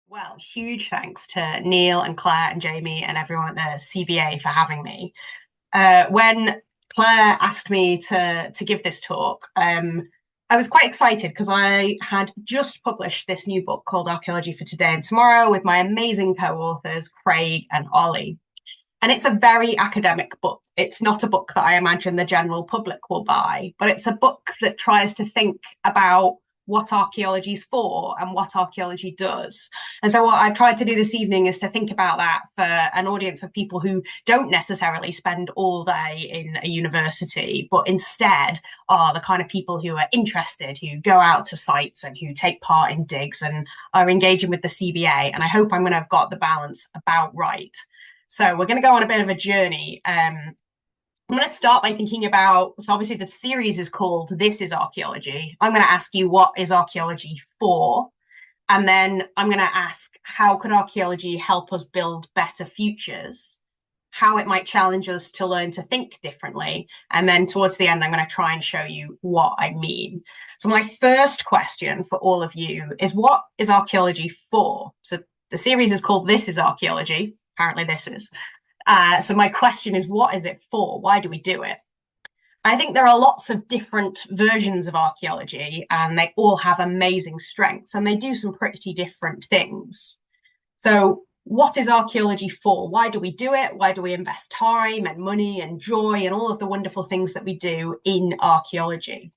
Well, huge thanks to Neil and Claire and Jamie and everyone at the CBA for having me. When Claire asked me to give this talk, I was quite excited because I had just published this new book called Archaeology for Today and Tomorrow with my amazing co-authors, Craig and Ollie. And it's a very academic book. It's not a book that I imagine the general public will buy, but it's a book that tries to think about what archaeology is for and what archaeology does. And so what I've tried to do this evening is to think about that for an audience of people who don't necessarily spend all day in a university, but instead are the kind of people who are interested, who go out to sites and who take part in digs and are engaging with the CBA. And I hope I'm going to have got the balance about right. So we're going to go on a bit of a journey. I'm going to start by thinking about, so obviously the series is called This is Archaeology. I'm going to ask you, what is archaeology for? And then I'm going to ask, how could archaeology help us build better futures? How it might challenge us to learn to think differently. And then towards the end, I'm going to try and show you what I mean. So my first question for all of you is, what is archaeology for? So the series is called This is Archaeology. Apparently this is. So my question is, what is it for? Why do we do it? I think there are lots of different versions of archaeology and they all have amazing strengths and they do some pretty different things. So what is archaeology for? Why do we do it? Why do we invest time and money and joy and all of the wonderful things that we do in archaeology?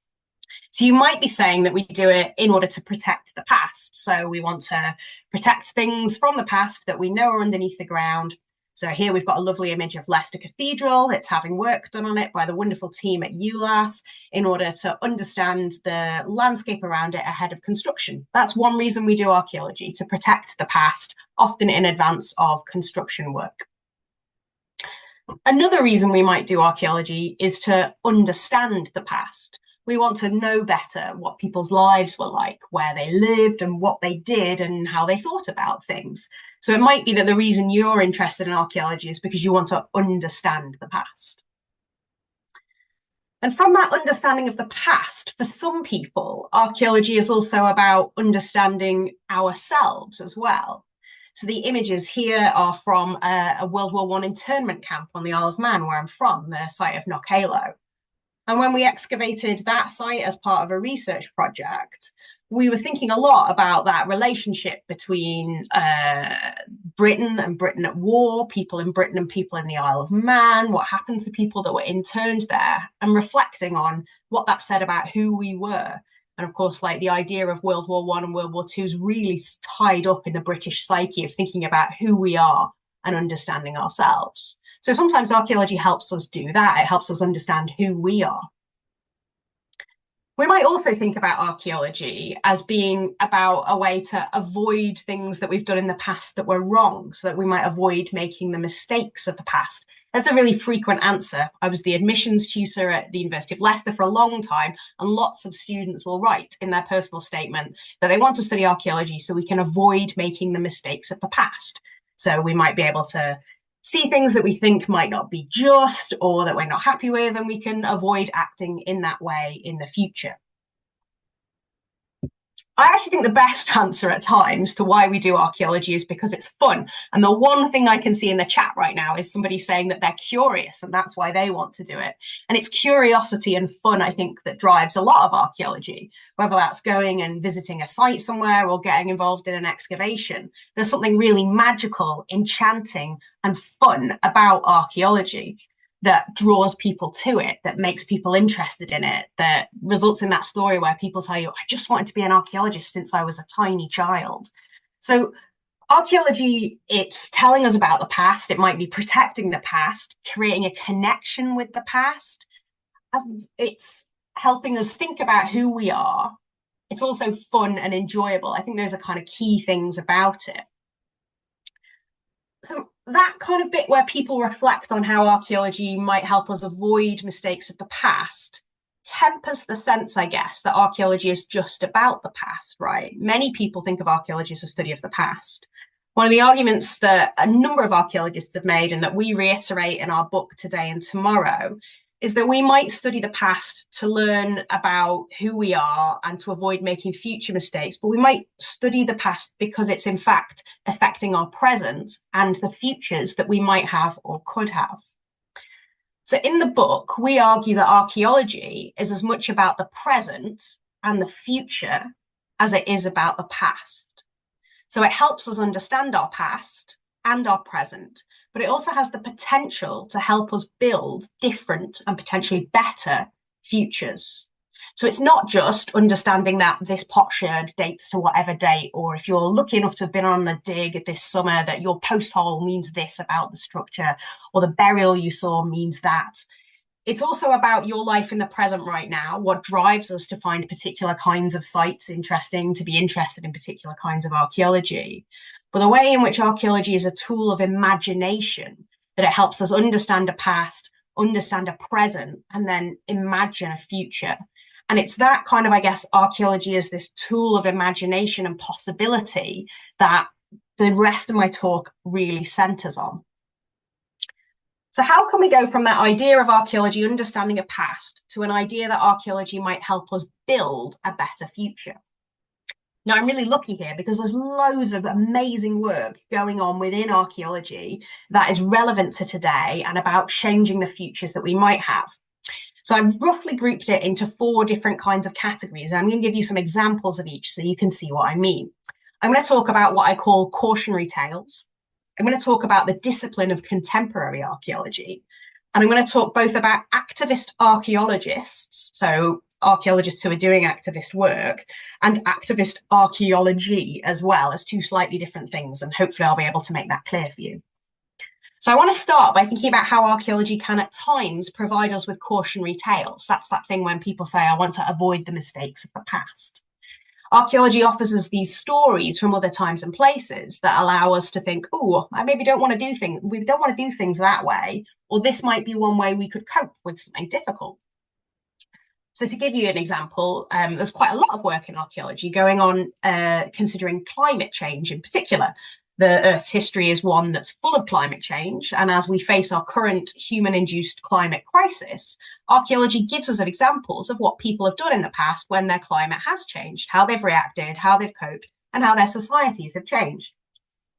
So you might be saying that we do it in order to protect the past. So we want to protect things from the past that we know are underneath the ground. So here we've got a lovely image of Leicester Cathedral. It's having work done on it by the wonderful team at ULAS in order to understand the landscape around it ahead of construction. That's one reason we do archaeology, to protect the past, often in advance of construction work. Another reason we might do archaeology is to understand the past. We want to know better what people's lives were like, where they lived and what they did and how they thought about things. So it might be that the reason you're interested in archaeology is because you want to understand the past. And from that understanding of the past, for some people, archaeology is also about understanding ourselves as well. So the images here are from a World War I internment camp on the Isle of Man, where I'm from, the site of Knockalo. And when we excavated that site as part of a research project, we were thinking a lot about that relationship between Britain and Britain at war, people in Britain and people in the Isle of Man, what happened to people that were interned there, and reflecting on what that said about who we were. And of course, like the idea of World War I and World War II is really tied up in the British psyche of thinking about who we are and understanding ourselves. So sometimes archaeology helps us do that. It helps us understand who we are. We might also think about archaeology as being about a way to avoid things that we've done in the past that were wrong, so that we might avoid making the mistakes of the past. That's a really frequent answer. I was the admissions tutor at the University of Leicester for a long time, and lots of students will write in their personal statement that they want to study archaeology so we can avoid making the mistakes of the past. So we might be able to see things that we think might not be just or that we're not happy with, and we can avoid acting in that way in the future. I actually think the best answer at times to why we do archaeology is because it's fun. And the one thing I can see in the chat right now is somebody saying that they're curious and that's why they want to do it. And it's curiosity and fun, I think, that drives a lot of archaeology, whether that's going and visiting a site somewhere or getting involved in an excavation. There's something really magical, enchanting, and fun about archaeology that draws people to it, that makes people interested in it, that results in that story where people tell you, I just wanted to be an archaeologist since I was a tiny child. So archaeology, it's telling us about the past. It might be protecting the past, creating a connection with the past. And it's helping us think about who we are. It's also fun and enjoyable. I think those are kind of key things about it. So that kind of bit where people reflect on how archaeology might help us avoid mistakes of the past tempers the sense, I guess, that archaeology is just about the past, right? Many people think of archaeology as a study of the past. One of the arguments that a number of archaeologists have made and that we reiterate in our book Today and Tomorrow is that we might study the past to learn about who we are and to avoid making future mistakes, but we might study the past because it's in fact affecting our present and the futures that we might have or could have. So in the book, we argue that archaeology is as much about the present and the future as it is about the past. So it helps us understand our past and our present, but it also has the potential to help us build different and potentially better futures. So it's not just understanding that this potsherd dates to whatever date, or if you're lucky enough to have been on a dig this summer, that your post hole means this about the structure, or the burial you saw means that. It's also about your life in the present right now, what drives us to find particular kinds of sites interesting, to be interested in particular kinds of archaeology. But the way in which archaeology is a tool of imagination, that it helps us understand a past, understand a present, and then imagine a future. And it's that kind of, I guess, archaeology is this tool of imagination and possibility that the rest of my talk really centers on. So how can we go from that idea of archaeology understanding a past to an idea that archaeology might help us build a better future? Now, I'm really lucky here because there's loads of amazing work going on within archaeology that is relevant to today and about changing the futures that we might have. So I've roughly grouped it into 4 different kinds of categories. I'm going to give you some examples of each so you can see what I mean. I'm going to talk about what I call cautionary tales. I'm going to talk about the discipline of contemporary archaeology. And I'm going to talk both about activist archaeologists, so archaeologists who are doing activist work, and activist archaeology as well, as 2 slightly different things. And hopefully I'll be able to make that clear for you. So I want to start by thinking about how archaeology can at times provide us with cautionary tales. That's that thing when people say, I want to avoid the mistakes of the past. Archaeology offers us these stories from other times and places that allow us to think, oh, I maybe don't want to do things. We don't want to do things that way, or this might be one way we could cope with something difficult. So to give you an example, there's quite a lot of work in archaeology going on considering climate change in particular. The Earth's history is one that's full of climate change. And as we face our current human-induced climate crisis, archaeology gives us examples of what people have done in the past when their climate has changed, how they've reacted, how they've coped, and how their societies have changed.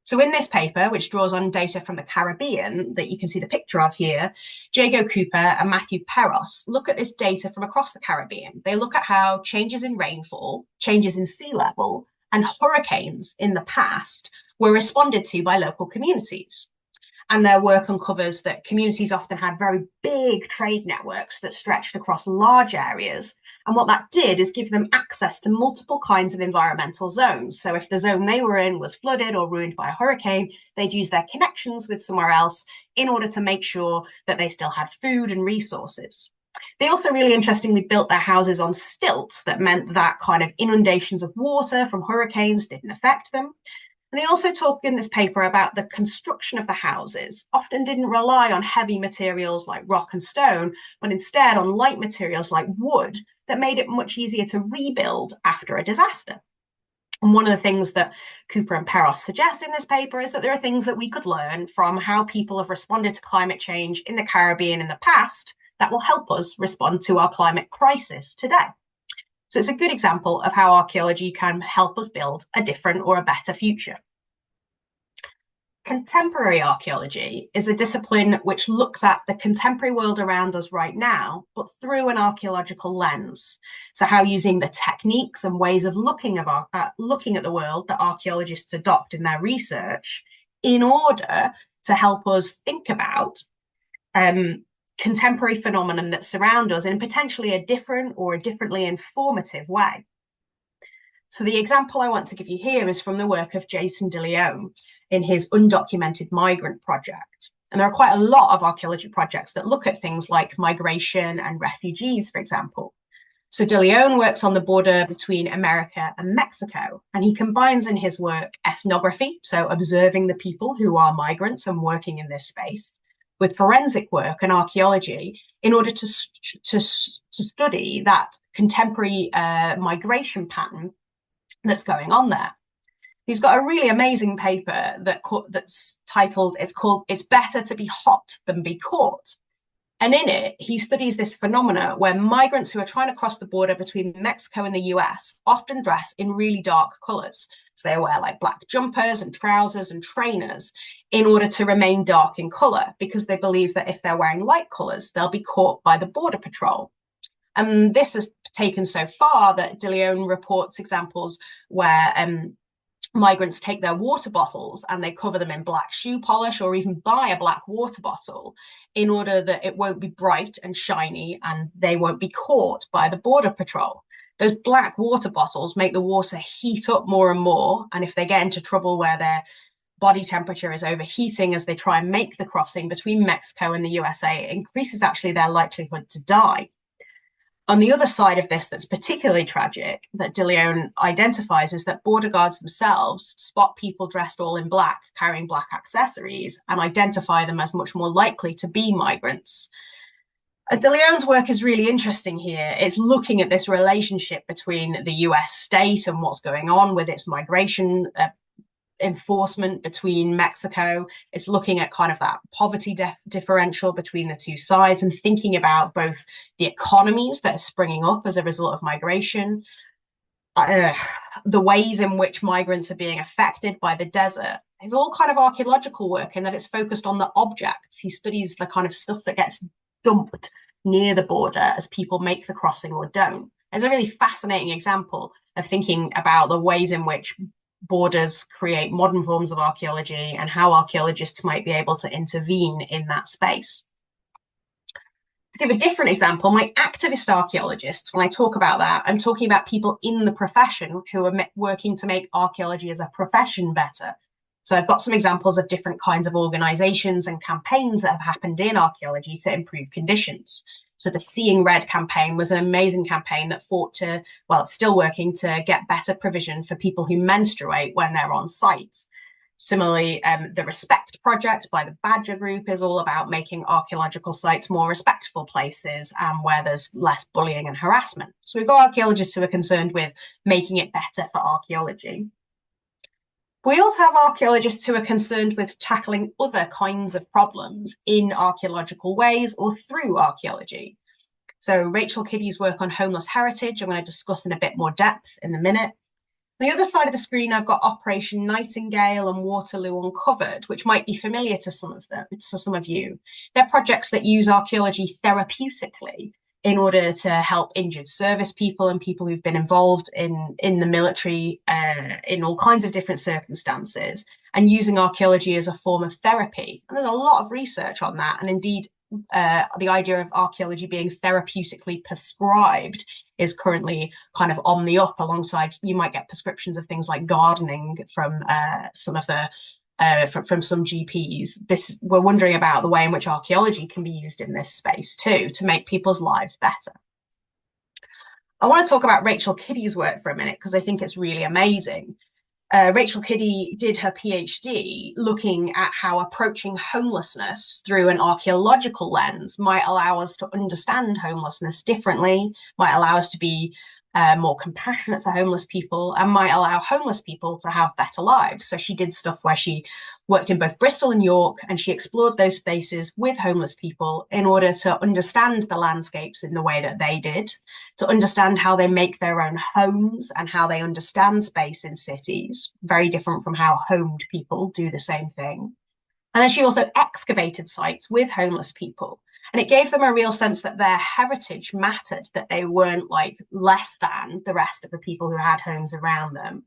So in this paper, which draws on data from the Caribbean that you can see the picture of here, Jago Cooper and Matthew Peros look at this data from across the Caribbean. They look at how changes in rainfall, changes in sea level, and hurricanes in the past were responded to by local communities. And their work uncovers that communities often had very big trade networks that stretched across large areas. And what that did is give them access to multiple kinds of environmental zones. So if the zone they were in was flooded or ruined by a hurricane, they'd use their connections with somewhere else in order to make sure that they still had food and resources. They also really interestingly built their houses on stilts that meant that kind of inundations of water from hurricanes didn't affect them. And they also talk in this paper about the construction of the houses often didn't rely on heavy materials like rock and stone, but instead on light materials like wood that made it much easier to rebuild after a disaster. And one of the things that Cooper and Peros suggest in this paper is that there are things that we could learn from how people have responded to climate change in the Caribbean in the past that will help us respond to our climate crisis today. So it's a good example of how archaeology can help us build a different or a better future. Contemporary archaeology is a discipline which looks at the contemporary world around us right now, but through an archaeological lens. So how using the techniques and ways of looking at the world that archaeologists adopt in their research in order to help us think about contemporary phenomenon that surround us in potentially a different or a differently informative way. So the example I want to give you here is from the work of Jason de Leon in his Undocumented Migrant Project. And there are quite a lot of archaeology projects that look at things like migration and refugees, for example. So de Leon works on the border between America and Mexico, and he combines in his work ethnography, so observing the people who are migrants and working in this space, with forensic work and archaeology in order to study that contemporary migration pattern that's going on there. He's got a really amazing paper that's titled, it's called "It's Better to Be Hot Than Be Caught." And in it, he studies this phenomena where migrants who are trying to cross the border between Mexico and the US often dress in really dark colors. So they wear like black jumpers and trousers and trainers in order to remain dark in color, because they believe that if they're wearing light colors, they'll be caught by the border patrol. And this has taken so far that De Leon reports examples where migrants take their water bottles and they cover them in black shoe polish, or even buy a black water bottle in order that it won't be bright and shiny and they won't be caught by the border patrol. Those black water bottles make the water heat up more and more. And if they get into trouble where their body temperature is overheating as they try and make the crossing between Mexico and the USA, it increases actually their likelihood to die. On the other side of this, that's particularly tragic, that De Leon identifies, is that border guards themselves spot people dressed all in black, carrying black accessories, and identify them as much more likely to be migrants. De Leon's work is really interesting here. It's looking at this relationship between the US state and what's going on with its migration enforcement between Mexico. It's looking at kind of that poverty differential between the two sides and thinking about both the economies that are springing up as a result of migration, the ways in which migrants are being affected by the desert. It's all kind of archaeological work in that it's focused on the objects. He studies the kind of stuff that gets dumped near the border as people make the crossing or don't. It's a really fascinating example of thinking about the ways in which borders create modern forms of archaeology and how archaeologists might be able to intervene in that space. To give a different example, my activist archaeologists, when I talk about that, I'm talking about people in the profession who are working to make archaeology as a profession better. So I've got some examples of different kinds of organizations and campaigns that have happened in archaeology to improve conditions. So the Seeing Red campaign was an amazing campaign that fought to, well, it's still working to get better provision for people who menstruate when they're on site. Similarly, the Respect Project by the Badger Group is all about making archaeological sites more respectful places and where there's less bullying and harassment. So we've got archaeologists who are concerned with making it better for archaeology. We also have archaeologists who are concerned with tackling other kinds of problems in archaeological ways or through archaeology. So Rachel Kiddie's work on homeless heritage, I'm going to discuss in a bit more depth in a minute. On the other side of the screen, I've got Operation Nightingale and Waterloo Uncovered, which might be familiar to some of you. They're projects that use archaeology therapeutically in order to help injured service people and people who've been involved in the military in all kinds of different circumstances, and using archaeology as a form of therapy. And there's a lot of research on that. And indeed, the idea of archaeology being therapeutically prescribed is currently kind of on the up, alongside you might get prescriptions of things like gardening from some of the from some GPs. We're wondering about the way in which archaeology can be used in this space too, to make people's lives better. I want to talk about Rachel Kiddie's work for a minute, because I think it's really amazing. Rachel Kiddie did her PhD looking at how approaching homelessness through an archaeological lens might allow us to understand homelessness differently, might allow us to be more compassionate to homeless people, and might allow homeless people to have better lives. So she did stuff where she worked in both Bristol and York, and she explored those spaces with homeless people in order to understand the landscapes in the way that they did, to understand how they make their own homes and how they understand space in cities, very different from how homed people do the same thing. And then she also excavated sites with homeless people. And it gave them a real sense that their heritage mattered, that they weren't like less than the rest of the people who had homes around them.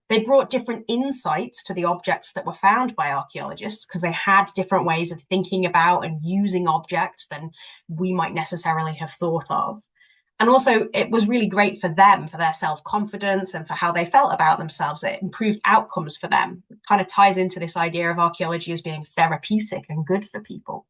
They brought different insights to the objects that were found by archaeologists, because they had different ways of thinking about and using objects than we might necessarily have thought of. And also, it was really great for them, for their self-confidence and for how they felt about themselves. It improved outcomes for them. It kind of ties into this idea of archaeology as being therapeutic and good for people.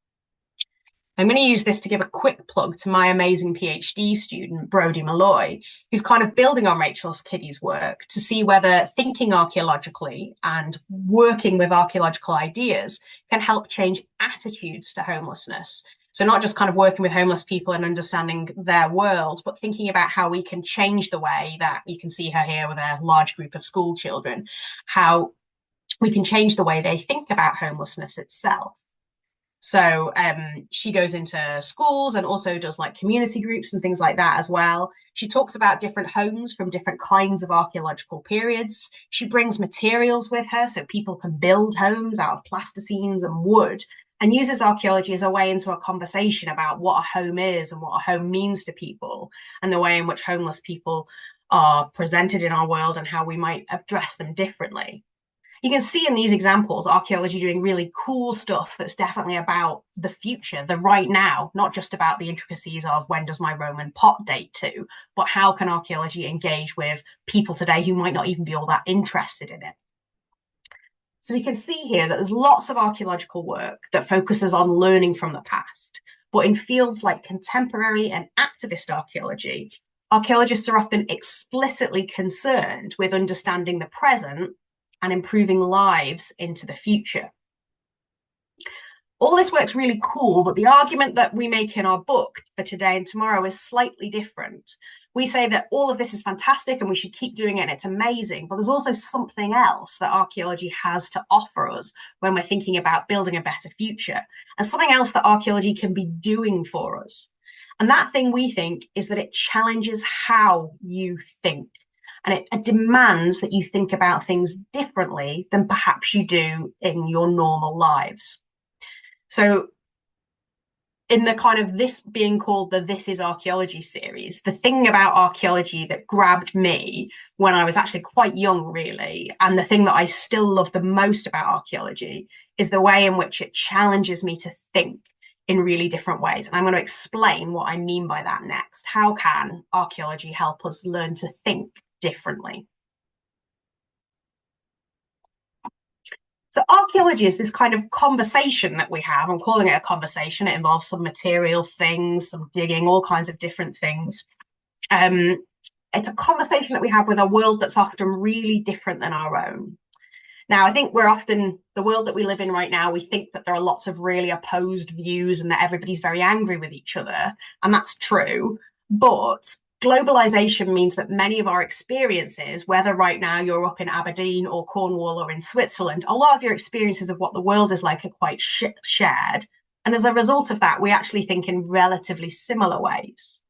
I'm going to use this to give a quick plug to my amazing PhD student, Brodie Malloy, who's kind of building on Rachel Kiddie's work to see whether thinking archaeologically and working with archaeological ideas can help change attitudes to homelessness. So not just kind of working with homeless people and understanding their world, but thinking about how we can change the way that you can see her here with a large group of school children, how we can change the way they think about homelessness itself. So she goes into schools and also does like community groups and things like that as well. She talks about different homes from different kinds of archaeological periods. She brings materials with her so people can build homes out of plasticines and wood, and uses archaeology as a way into a conversation about what a home is and what a home means to people, and the way in which homeless people are presented in our world and how we might address them differently. You can see in these examples archaeology doing really cool stuff that's definitely about the future, the right now, not just about the intricacies of when does my Roman pot date to, but how can archaeology engage with people today who might not even be all that interested in it. So we can see here that there's lots of archaeological work that focuses on learning from the past, but in fields like contemporary and activist archaeology, archaeologists are often explicitly concerned with understanding the present and improving lives into the future. All this work's really cool, but the argument that we make in our book for today and tomorrow is slightly different. We say that all of this is fantastic and we should keep doing it and it's amazing, but there's also something else that archaeology has to offer us when we're thinking about building a better future, and something else that archaeology can be doing for us. And that thing, we think, is that it challenges how you think. And it demands that you think about things differently than perhaps you do in your normal lives. So in the kind of this being called the This is Archaeology series, the thing about archaeology that grabbed me when I was actually quite young, really, and the thing that I still love the most about archaeology is the way in which it challenges me to think in really different ways. And I'm going to explain what I mean by that next. How can archaeology help us learn to think differently? So archaeology is this kind of conversation that we have. I'm calling it a conversation. It involves some material things, some digging, all kinds of different things. It's a conversation that we have with a world that's often really different than our own. Now, I think the world that we live in right now, we think that there are lots of really opposed views and that everybody's very angry with each other. And that's true. But globalization means that many of our experiences, whether right now you're up in Aberdeen or Cornwall or in Switzerland, a lot of your experiences of what the world is like are quite shared. And as a result of that, we actually think in relatively similar ways.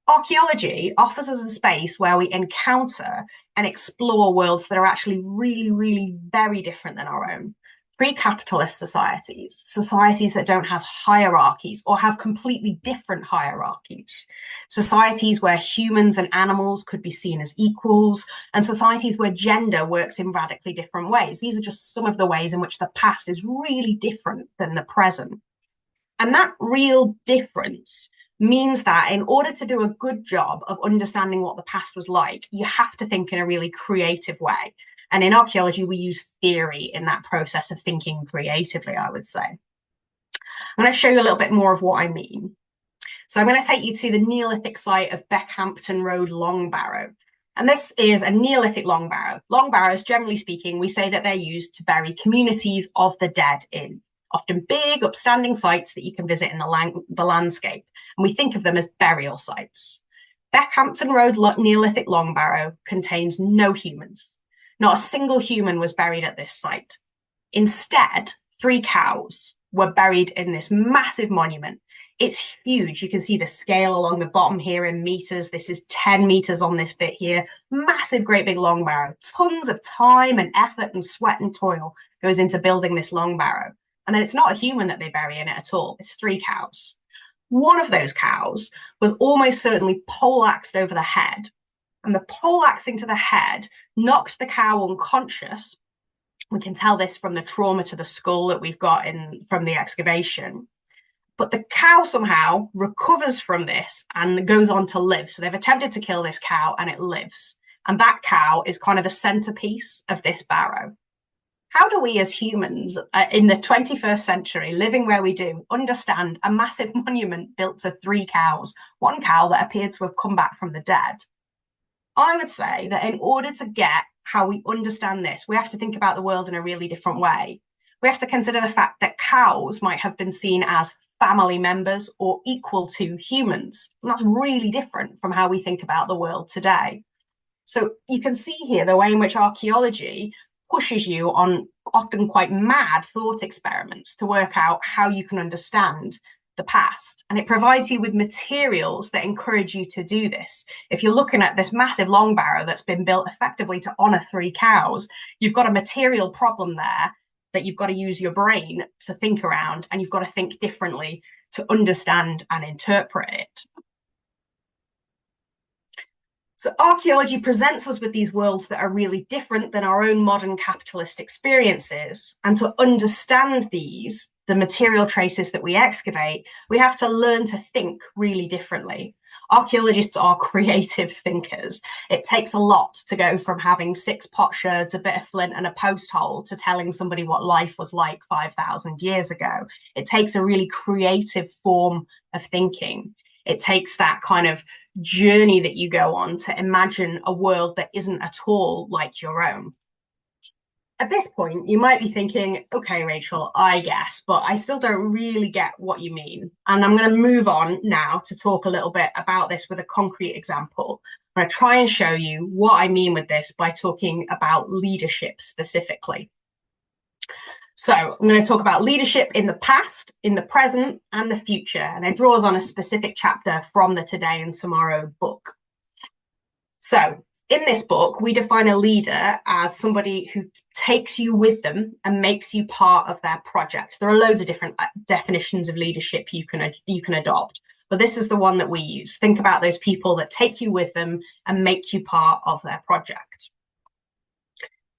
Archaeology offers us a space where we encounter and explore worlds that are actually really, really very different than our own. Pre-capitalist societies, societies that don't have hierarchies or have completely different hierarchies, societies where humans and animals could be seen as equals, and societies where gender works in radically different ways. These are just some of the ways in which the past is really different than the present. And that real difference means that in order to do a good job of understanding what the past was like, you have to think in a really creative way. And in archaeology, we use theory in that process of thinking creatively, I would say. I'm going to show you a little bit more of what I mean. So I'm going to take you to the Neolithic site of Beckhampton Road, Longbarrow. And this is a Neolithic long barrow. Long barrows, generally speaking, we say that they're used to bury communities of the dead in, often big, upstanding sites that you can visit in the landscape. And we think of them as burial sites. Beckhampton Road Neolithic Long Barrow contains no humans. Not a single human was buried at this site. Instead, 3 cows were buried in this massive monument. It's huge. You can see the scale along the bottom here in meters. This is 10 meters on this bit here. Massive, great big long barrow. Tons of time and effort and sweat and toil goes into building this long barrow. And then it's not a human that they bury in it at all. It's 3 cows. One of those cows was almost certainly poleaxed over the head. And the poleaxing to the head knocked the cow unconscious. We can tell this from the trauma to the skull that we've got from the excavation. But the cow somehow recovers from this and goes on to live. So they've attempted to kill this cow and it lives. And that cow is kind of the centerpiece of this barrow. How do we as humans in the 21st century, living where we do, understand a massive monument built to 3 cows, 1 cow that appeared to have come back from the dead? I would say that in order to get how we understand this, we have to think about the world in a really different way. We have to consider the fact that cows might have been seen as family members or equal to humans. And that's really different from how we think about the world today. So you can see here the way in which archaeology pushes you on often quite mad thought experiments to work out how you can understand the past. And it provides you with materials that encourage you to do this. If you're looking at this massive long barrow that's been built effectively to honor 3 cows, you've got a material problem there that you've got to use your brain to think around, and you've got to think differently to understand and interpret it. So archaeology presents us with these worlds that are really different than our own modern capitalist experiences. And to understand these, the material traces that we excavate, we have to learn to think really differently. Archaeologists are creative thinkers. It takes a lot to go from having 6 potsherds, a bit of flint and a post hole to telling somebody what life was like 5,000 years ago. It takes a really creative form of thinking. It takes that kind of journey that you go on to imagine a world that isn't at all like your own. At this point, you might be thinking, okay, Rachel, I guess, but I still don't really get what you mean. And I'm going to move on now to talk a little bit about this with a concrete example. I'm going to try and show you what I mean with this by talking about leadership specifically. So I'm going to talk about leadership in the past, in the present, and the future. And it draws on a specific chapter from the Today and Tomorrow book. So in this book, we define a leader as somebody who takes you with them and makes you part of their project. There are loads of different definitions of leadership you can adopt, but this is the one that we use. Think about those people that take you with them and make you part of their project.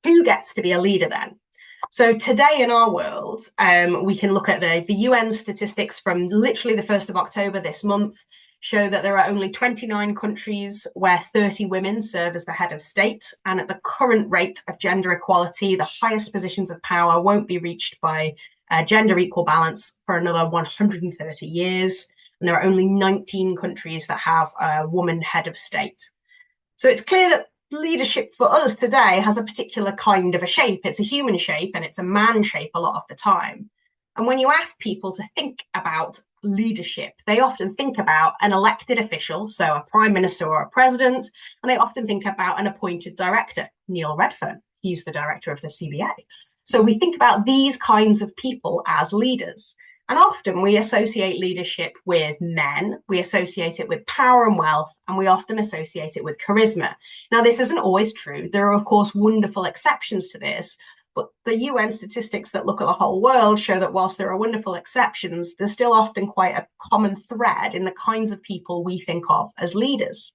Who gets to be a leader then? So today in our world, we can look at the UN statistics from literally the 1st of October this month, show that there are only 29 countries where 30 women serve as the head of state. And at the current rate of gender equality, the highest positions of power won't be reached by gender equal balance for another 130 years. And there are only 19 countries that have a woman head of state. So it's clear that leadership for us today has a particular kind of a shape. It's a human shape and it's a man shape a lot of the time. And when you ask people to think about leadership, they often think about an elected official, so a prime minister or a president, and they often think about an appointed director, Neil Redfern. He's the director of the CBA. So we think about these kinds of people as leaders. And often we associate leadership with men, we associate it with power and wealth, and we often associate it with charisma. Now, this isn't always true. There are, of course, wonderful exceptions to this, but the UN statistics that look at the whole world show that whilst there are wonderful exceptions, there's still often quite a common thread in the kinds of people we think of as leaders.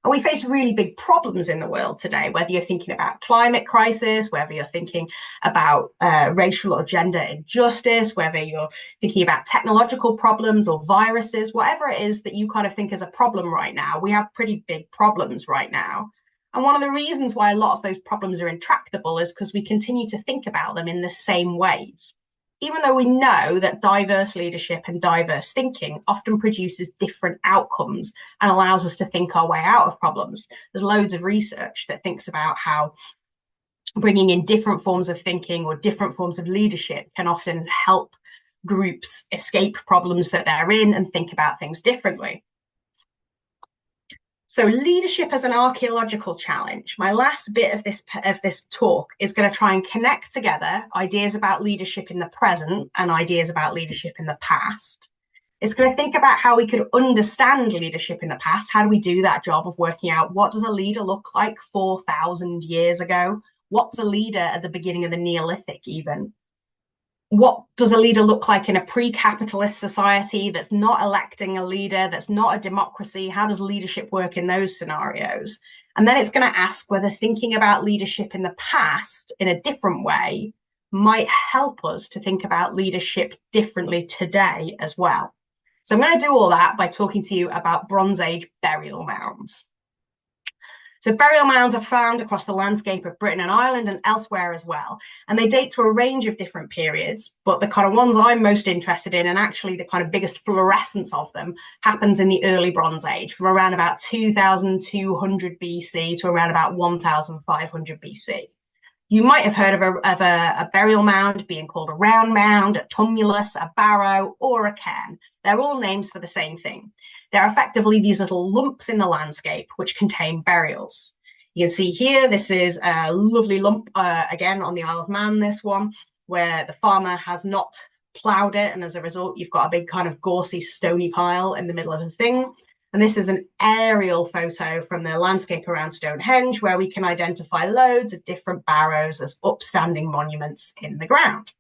And we face really big problems in the world today, whether you're thinking about climate crisis, whether you're thinking about racial or gender injustice, whether you're thinking about technological problems or viruses, whatever it is that you kind of think is a problem right now, we have pretty big problems right now. And one of the reasons why a lot of those problems are intractable is because we continue to think about them in the same ways. Even though we know that diverse leadership and diverse thinking often produces different outcomes and allows us to think our way out of problems. There's loads of research that thinks about how bringing in different forms of thinking or different forms of leadership can often help groups escape problems that they're in and think about things differently. So leadership as an archaeological challenge. My last bit of this talk is going to try and connect together ideas about leadership in the present and ideas about leadership in the past. It's going to think about how we could understand leadership in the past. How do we do that job of working out what does a leader look like 4,000 years ago? What's a leader at the beginning of the Neolithic even? What does a leader look like in a pre-capitalist society that's not electing a leader, that's not a democracy? How does leadership work in those scenarios? And then it's going to ask whether thinking about leadership in the past in a different way might help us to think about leadership differently today as well. So I'm going to do all that by talking to you about Bronze Age burial mounds. So burial mounds are found across the landscape of Britain and Ireland and elsewhere as well. And they date to a range of different periods, but the kind of ones I'm most interested in, and actually the kind of biggest fluorescence of them, happens in the early Bronze Age, from around about 2200 BC to around about 1500 BC. You might have heard of a burial mound being called a round mound, a tumulus, a barrow, or a cairn. They're all names for the same thing. They're effectively these little lumps in the landscape which contain burials. You can see here, this is a lovely lump, again, on the Isle of Man, this one, where the farmer has not ploughed it, and as a result, you've got a big kind of gorsy, stony pile in the middle of the thing. And this is an aerial photo from the landscape around Stonehenge, where we can identify loads of different barrows as upstanding monuments in the ground.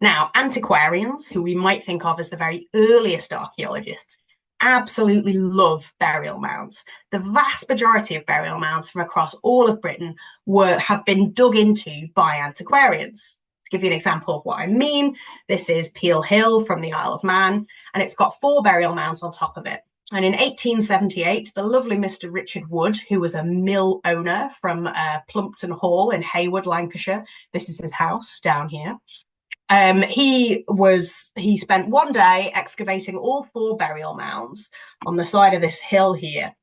Now, antiquarians, who we might think of as the very earliest archaeologists, absolutely love burial mounds. The vast majority of burial mounds from across all of Britain have been dug into by antiquarians. To give you an example of what I mean, this is Peel Hill from the Isle of Man, and it's got 4 burial mounds on top of it. And in 1878, the lovely Mr. Richard Wood, who was a mill owner from Plumpton Hall in Hayward, Lancashire, this is his house down here. He spent one day excavating all 4 burial mounds on the side of this hill here.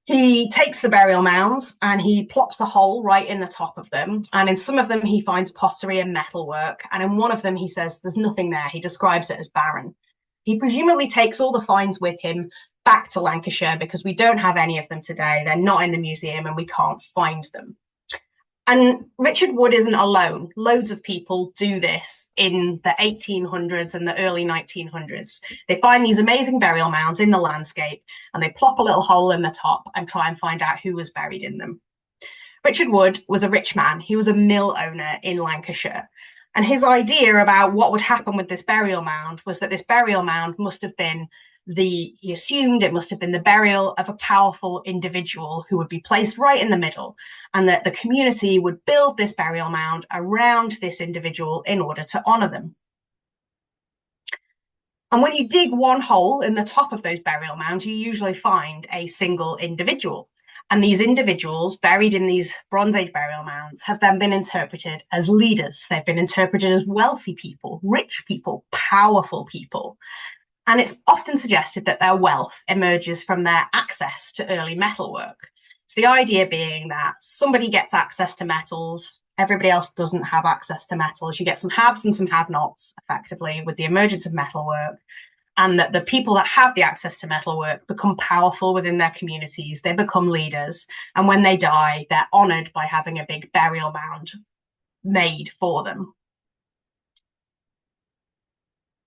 He takes the burial mounds and he plops a hole right in the top of them. And in some of them, he finds pottery and metalwork. And in one of them, he says there's nothing there. He describes it as barren. He presumably takes all the finds with him back to Lancashire because we don't have any of them today. They're not in the museum and we can't find them. And Richard Wood isn't alone. Loads of people do this in the 1800s and the early 1900s. They find these amazing burial mounds in the landscape and they plop a little hole in the top and try and find out who was buried in them. Richard Wood was a rich man. He was a mill owner in Lancashire. And his idea about what would happen with this burial mound was that this burial mound must have been he assumed it must have been the burial of a powerful individual who would be placed right in the middle, and that the community would build this burial mound around this individual in order to honor them. And when you dig one hole in the top of those burial mounds, you usually find a single individual. And these individuals buried in these Bronze Age burial mounds have then been interpreted as leaders. They've been interpreted as wealthy people, rich people, powerful people. And it's often suggested that their wealth emerges from their access to early metalwork. So the idea being that somebody gets access to metals, everybody else doesn't have access to metals. You get some haves and some have-nots, effectively, with the emergence of metalwork, and that the people that have the access to metalwork become powerful within their communities. They become leaders. And when they die, they're honored by having a big burial mound made for them.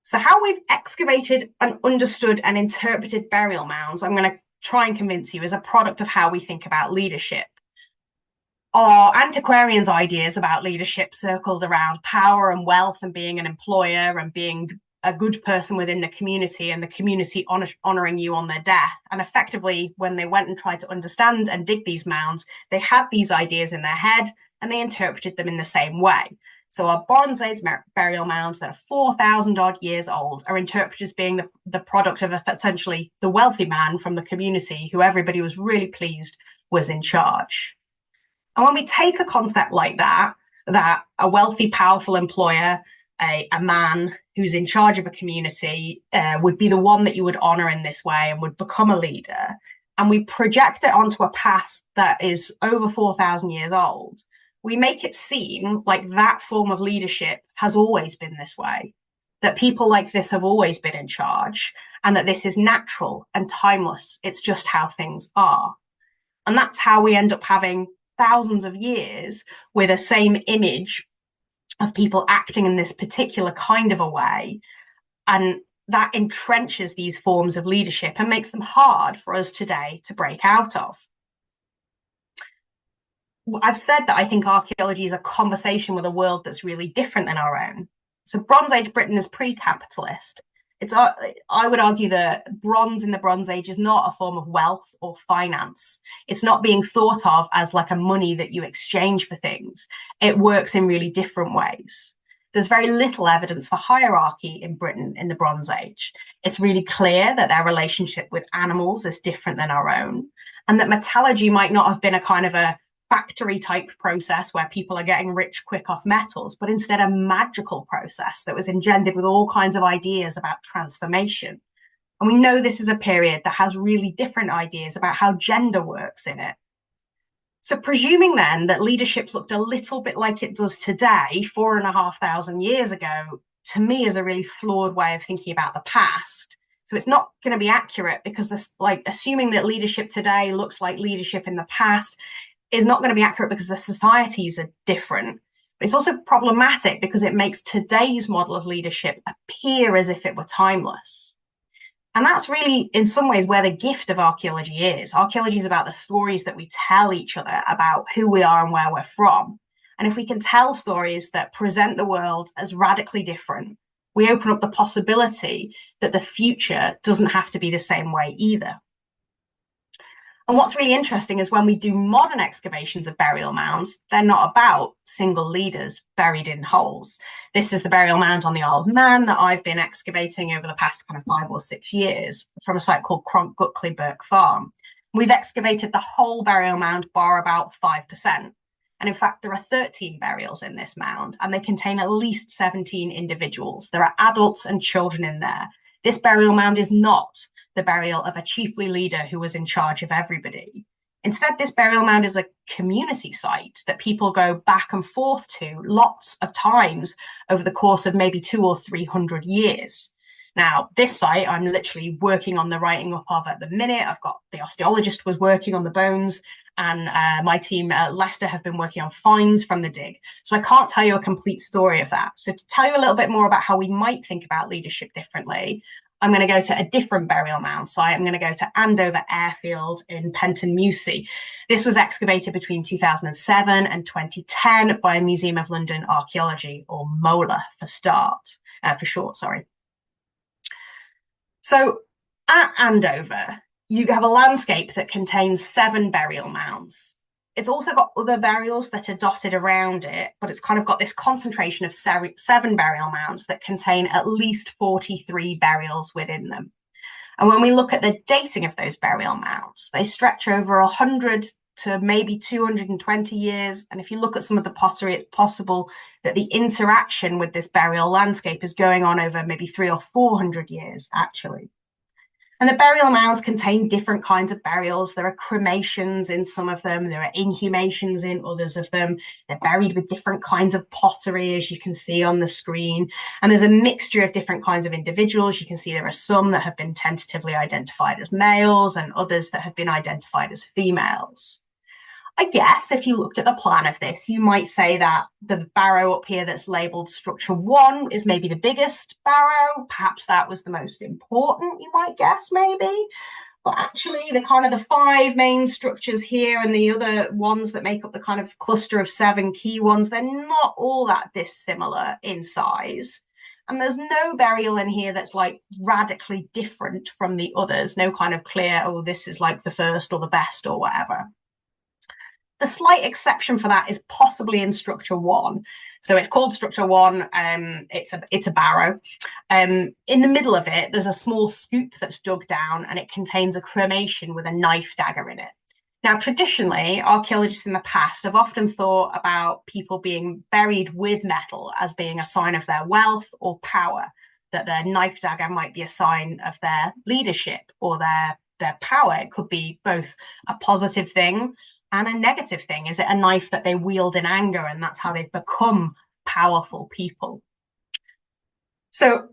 So how we've excavated and understood and interpreted burial mounds, I'm going to try and convince you, is a product of how we think about leadership. Our antiquarians' ideas about leadership circled around power and wealth and being an employer and being a good person within the community and the community honoring you on their death. And effectively, when they went and tried to understand and dig these mounds, they had these ideas in their head and they interpreted them in the same way. So our Bronze Age burial mounds that are 4,000 odd years old are interpreted as being the product of essentially the wealthy man from the community who everybody was really pleased was in charge. And when we take a concept like that a wealthy, powerful employer, a man who's in charge of a community would be the one that you would honor in this way and would become a leader, and we project it onto a past that is over 4,000 years old, we make it seem like that form of leadership has always been this way, that people like this have always been in charge, and that this is natural and timeless. It's just how things are. And that's how we end up having thousands of years with the same image of people acting in this particular kind of a way. And that entrenches these forms of leadership and makes them hard for us today to break out of. I've said that I think archaeology is a conversation with a world that's really different than our own. So Bronze Age Britain is pre-capitalist. I would argue that bronze in the Bronze Age is not a form of wealth or finance. It's not being thought of as like a money that you exchange for things. It works in really different ways. There's very little evidence for hierarchy in Britain in the Bronze Age. It's really clear that their relationship with animals is different than our own, and that metallurgy might not have been a kind of a factory type process where people are getting rich quick off metals, but instead a magical process that was engendered with all kinds of ideas about transformation. And we know this is a period that has really different ideas about how gender works in it. So presuming then that leadership looked a little bit like it does today, 4,500 years ago, to me is a really flawed way of thinking about the past. So it's not going to be accurate because this, like, assuming that leadership today looks like leadership in the past is not going to be accurate because the societies are different. But it's also problematic because it makes today's model of leadership appear as if it were timeless. And that's really, in some ways, where the gift of archaeology is. Archaeology is about the stories that we tell each other about who we are and where we're from. And if we can tell stories that present the world as radically different, we open up the possibility that the future doesn't have to be the same way either. And what's really interesting is when we do modern excavations of burial mounds, they're not about single leaders buried in holes. This is the burial mound on the Isle of Man that I've been excavating over the past kind of 5 or 6 years from a site called Cronk Guckley Burke Farm. We've excavated the whole burial mound bar about 5%. And in fact, there are 13 burials in this mound, and they contain at least 17 individuals. There are adults and children in there. This burial mound is not the burial of a chiefly leader who was in charge of everybody. Instead, this burial mound is a community site that people go back and forth to lots of times over the course of maybe 200 or 300 years. Now, this site I'm literally working on the writing up of at the minute. I've got the archaeologist was working on the bones, and my team at Leicester have been working on finds from the dig. So I can't tell you a complete story of that. So to tell you a little bit more about how we might think about leadership differently, I'm going to go to a different burial mound site. I'm going to go to Andover Airfield in Penton Mussey. This was excavated between 2007 and 2010 by Museum of London Archaeology, or MOLA for short, sorry. So at Andover, you have a landscape that contains 7 burial mounds. It's also got other burials that are dotted around it, but it's kind of got this concentration of 7 burial mounds that contain at least 43 burials within them. And when we look at the dating of those burial mounds, they stretch over 100 to maybe 220 years. And if you look at some of the pottery, it's possible that the interaction with this burial landscape is going on over maybe 300 or 400 years, actually. And the burial mounds contain different kinds of burials. There are cremations in some of them. There are inhumations in others of them. They're buried with different kinds of pottery, as you can see on the screen. And there's a mixture of different kinds of individuals. You can see there are some that have been tentatively identified as males and others that have been identified as females. I guess if you looked at the plan of this, you might say that the barrow up here that's labelled structure 1 is maybe the biggest barrow. Perhaps that was the most important, you might guess, maybe. But actually, the kind of the 5 main structures here and the other ones that make up the kind of cluster of 7 key ones, they're not all that dissimilar in size. And there's no burial in here that's like radically different from the others. No kind of clear, oh, this is like the first or the best or whatever. The slight exception for that is possibly in structure 1. So it's called structure 1. It's a barrow. In the middle of it, there's a small scoop that's dug down, and it contains a cremation with a knife dagger in it. Now, traditionally, archaeologists in the past have often thought about people being buried with metal as being a sign of their wealth or power, that their knife dagger might be a sign of their leadership or their power. It could be both a positive thing and a negative thing. Is it a knife that they wield in anger, and that's how they've become powerful people? So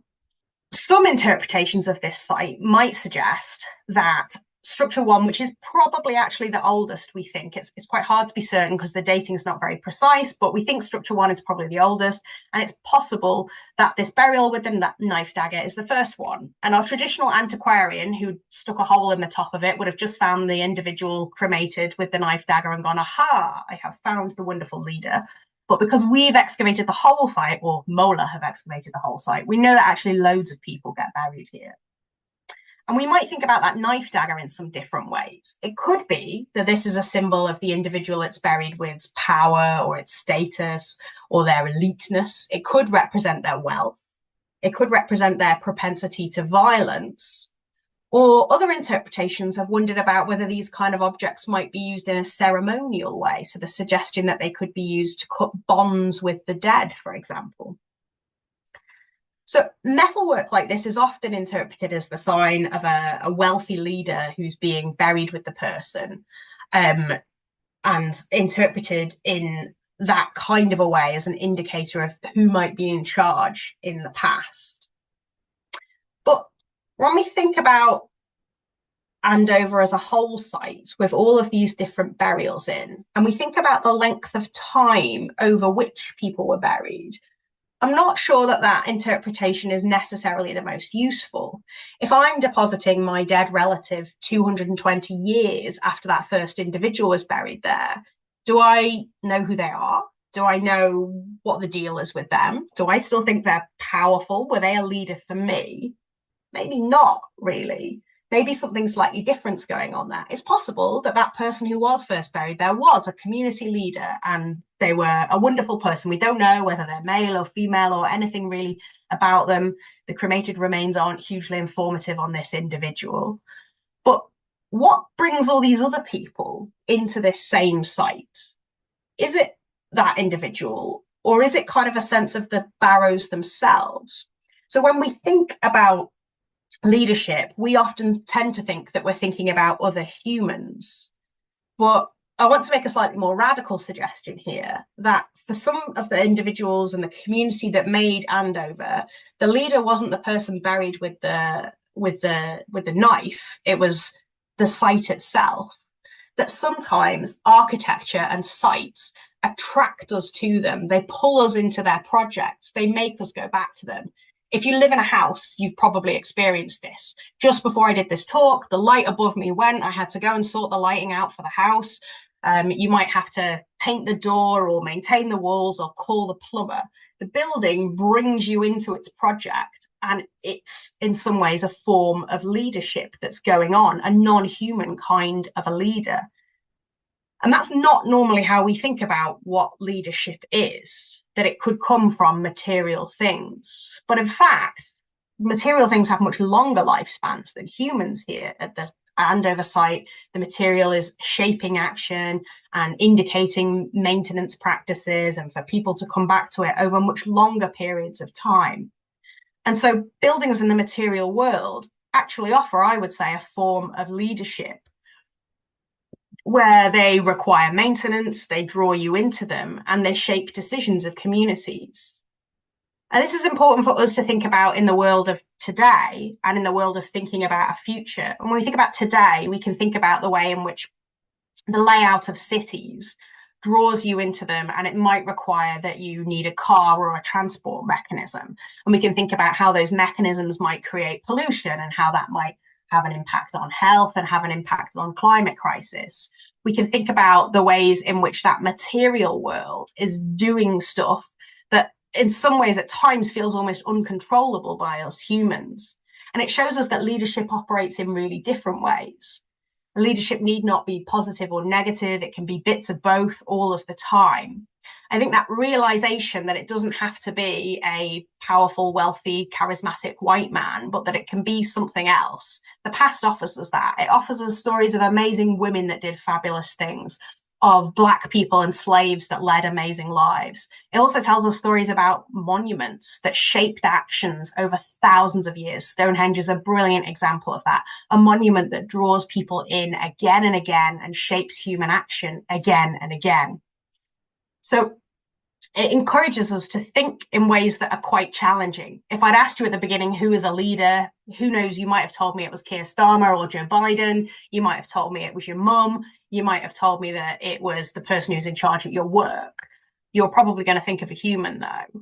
some interpretations of this site might suggest that structure 1, which is probably actually the oldest, we think. It's quite hard to be certain because the dating is not very precise, but we think structure 1 is probably the oldest, and it's possible that this burial with the knife dagger is the first one. And our traditional antiquarian who stuck a hole in the top of it would have just found the individual cremated with the knife dagger and gone, aha, I have found the wonderful leader. But because we've excavated the whole site, or MOLA have excavated the whole site, we know that actually loads of people get buried here. And we might think about that knife dagger in some different ways. It could be that this is a symbol of the individual it's buried with's power or its status or their eliteness. It could represent their wealth. It could represent their propensity to violence. Or other interpretations have wondered about whether these kind of objects might be used in a ceremonial way. So the suggestion that they could be used to cut bonds with the dead, for example. So metalwork like this is often interpreted as the sign of a wealthy leader who's being buried with the person, and interpreted in that kind of a way as an indicator of who might be in charge in the past. But when we think about Andover as a whole site with all of these different burials in, and we think about the length of time over which people were buried, I'm not sure that that interpretation is necessarily the most useful. If I'm depositing my dead relative 220 years after that first individual was buried there, do I know who they are? Do I know what the deal is with them? Do I still think they're powerful? Were they a leader for me? Maybe not really. Maybe something slightly different's going on there. It's possible that that person who was first buried there was a community leader and they were a wonderful person. We don't know whether they're male or female or anything really about them. The cremated remains aren't hugely informative on this individual. But what brings all these other people into this same site? Is it that individual, or is it kind of a sense of the barrows themselves? So when we think about leadership, we often tend to think that we're thinking about other humans. But I want to make a slightly more radical suggestion here, that for some of the individuals and the community that made Andover, the leader wasn't the person buried with the knife, it was the site itself. That sometimes architecture and sites attract us to them, they pull us into their projects, they make us go back to them. If you live in a house, you've probably experienced this. Just before I did this talk, the light above me went. I had to go and sort the lighting out for the house. You might have to paint the door or maintain the walls or call the plumber. The building brings you into its project, and it's in some ways a form of leadership that's going on, a non-human kind of a leader. And that's not normally how we think about what leadership is, that it could come from material things. But in fact, material things have much longer lifespans than humans here at the Andover site. The material is shaping action and indicating maintenance practices and for people to come back to it over much longer periods of time. And so buildings in the material world actually offer, I would say, a form of leadership where they require maintenance, they draw you into them, and they shape decisions of communities. And this is important for us to think about in the world of today and in the world of thinking about a future. And when we think about today, we can think about the way in which the layout of cities draws you into them, and it might require that you need a car or a transport mechanism. And we can think about how those mechanisms might create pollution and how that might have an impact on health and have an impact on climate crisis. We can think about the ways in which that material world is doing stuff that in some ways at times feels almost uncontrollable by us humans. And it shows us that leadership operates in really different ways. Leadership need not be positive or negative. It can be bits of both all of the time. I think that realization that it doesn't have to be a powerful, wealthy, charismatic white man, but that it can be something else. The past offers us that. It offers us stories of amazing women that did fabulous things, of Black people and slaves that led amazing lives. It also tells us stories about monuments that shaped actions over thousands of years. Stonehenge is a brilliant example of that. A monument that draws people in again and again and shapes human action again and again. So it encourages us to think in ways that are quite challenging. If I'd asked you at the beginning who is a leader, who knows, you might have told me it was Keir Starmer or Joe Biden. You might have told me it was your mum. You might have told me that it was the person who's in charge at your work. You're probably going to think of a human though.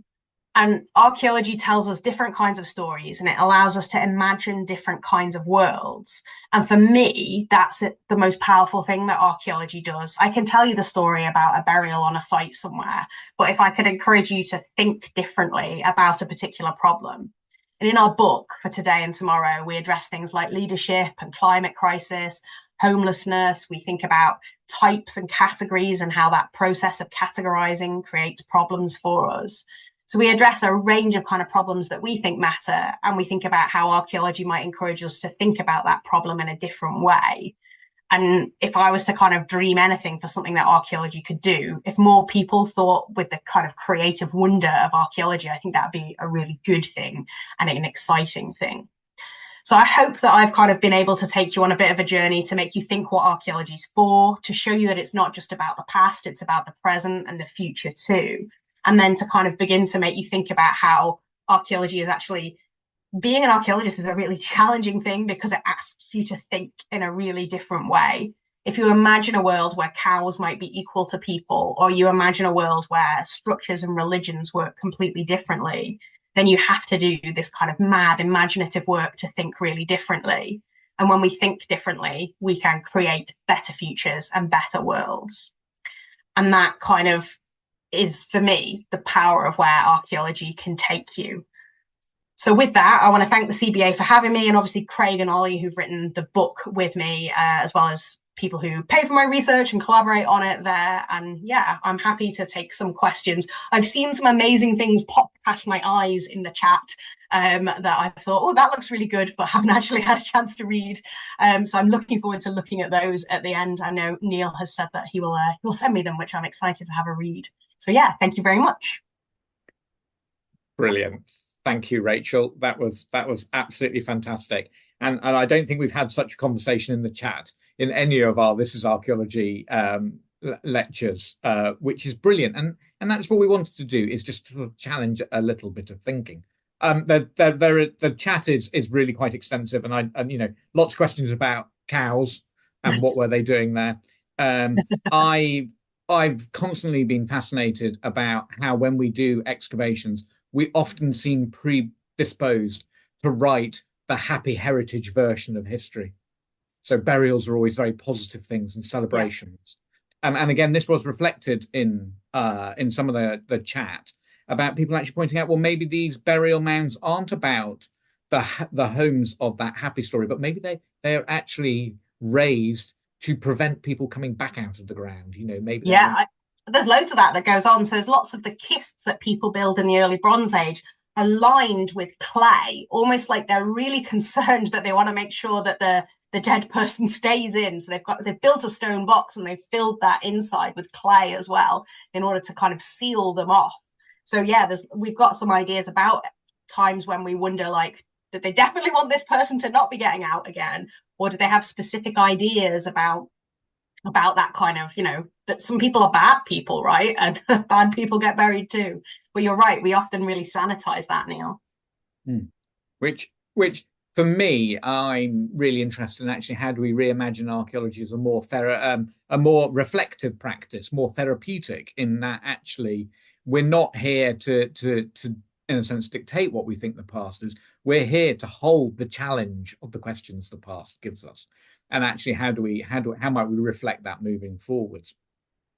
And archaeology tells us different kinds of stories, and it allows us to imagine different kinds of worlds. And for me, that's the most powerful thing that archaeology does. I can tell you the story about a burial on a site somewhere, but if I could encourage you to think differently about a particular problem. And in our book for today and tomorrow, we address things like leadership and climate crisis, homelessness. We think about types and categories and how that process of categorizing creates problems for us. So we address a range of kind of problems that we think matter, and we think about how archaeology might encourage us to think about that problem in a different way. And if I was to kind of dream anything for something that archaeology could do, if more people thought with the kind of creative wonder of archaeology, I think that'd be a really good thing and an exciting thing. So I hope that I've kind of been able to take you on a bit of a journey to make you think what archaeology is for, to show you that it's not just about the past, it's about the present and the future too. And then to kind of begin to make you think about how archaeology is actually being an archaeologist is a really challenging thing because it asks you to think in a really different way. If you imagine a world where cows might be equal to people, or you imagine a world where structures and religions work completely differently, then you have to do this kind of mad imaginative work to think really differently. And when we think differently, we can create better futures and better worlds. And that kind of is, for me, the power of where archaeology can take you. So with that, I want to thank the CBA for having me, and obviously Craig and Ollie, who've written the book with me, as well as people who pay for my research and collaborate on it there. And yeah, I'm happy to take some questions. I've seen some amazing things pop past my eyes in the chat that I thought, oh, that looks really good, but haven't actually had a chance to read. So I'm looking forward to looking at those at the end. I know Neil has said that he will send me them, which I'm excited to have a read. So yeah, thank you very much. Brilliant. Thank you, Rachel. That was absolutely fantastic. And I don't think we've had such a conversation in the chat in any of our This is Archaeology lectures, which is brilliant. And that's what we wanted to do, is just sort of challenge a little bit of thinking. The chat is really quite extensive, and lots of questions about cows and what were they doing there. I've constantly been fascinated about how, when we do excavations, we often seem predisposed to write the happy heritage version of history. So burials are always very positive things and celebrations. Yeah. And again, this was reflected in some of the chat about people actually pointing out, well, maybe these burial mounds aren't about the homes of that happy story, but maybe they are actually raised to prevent people coming back out of the ground. Maybe. Yeah, there's loads of that goes on. So there's lots of the kists that people build in the early Bronze Age are lined with clay, almost like they're really concerned that they want to make sure that the dead person stays in. So they've built a stone box and they've filled that inside with clay as well in order to kind of seal them off. So yeah, we've got some ideas about times when we wonder, like, did they definitely want this person to not be getting out again, or do they have specific ideas about that kind of, that some people are bad people, right? And bad people get buried too. But you're right, we often really sanitize that, Neil. Which for me, I'm really interested in actually, how do we reimagine archaeology as a more reflective practice, more therapeutic, in that actually we're not here to in a sense dictate what we think the past is. We're here to hold the challenge of the questions the past gives us. And actually, how might we reflect that moving forwards?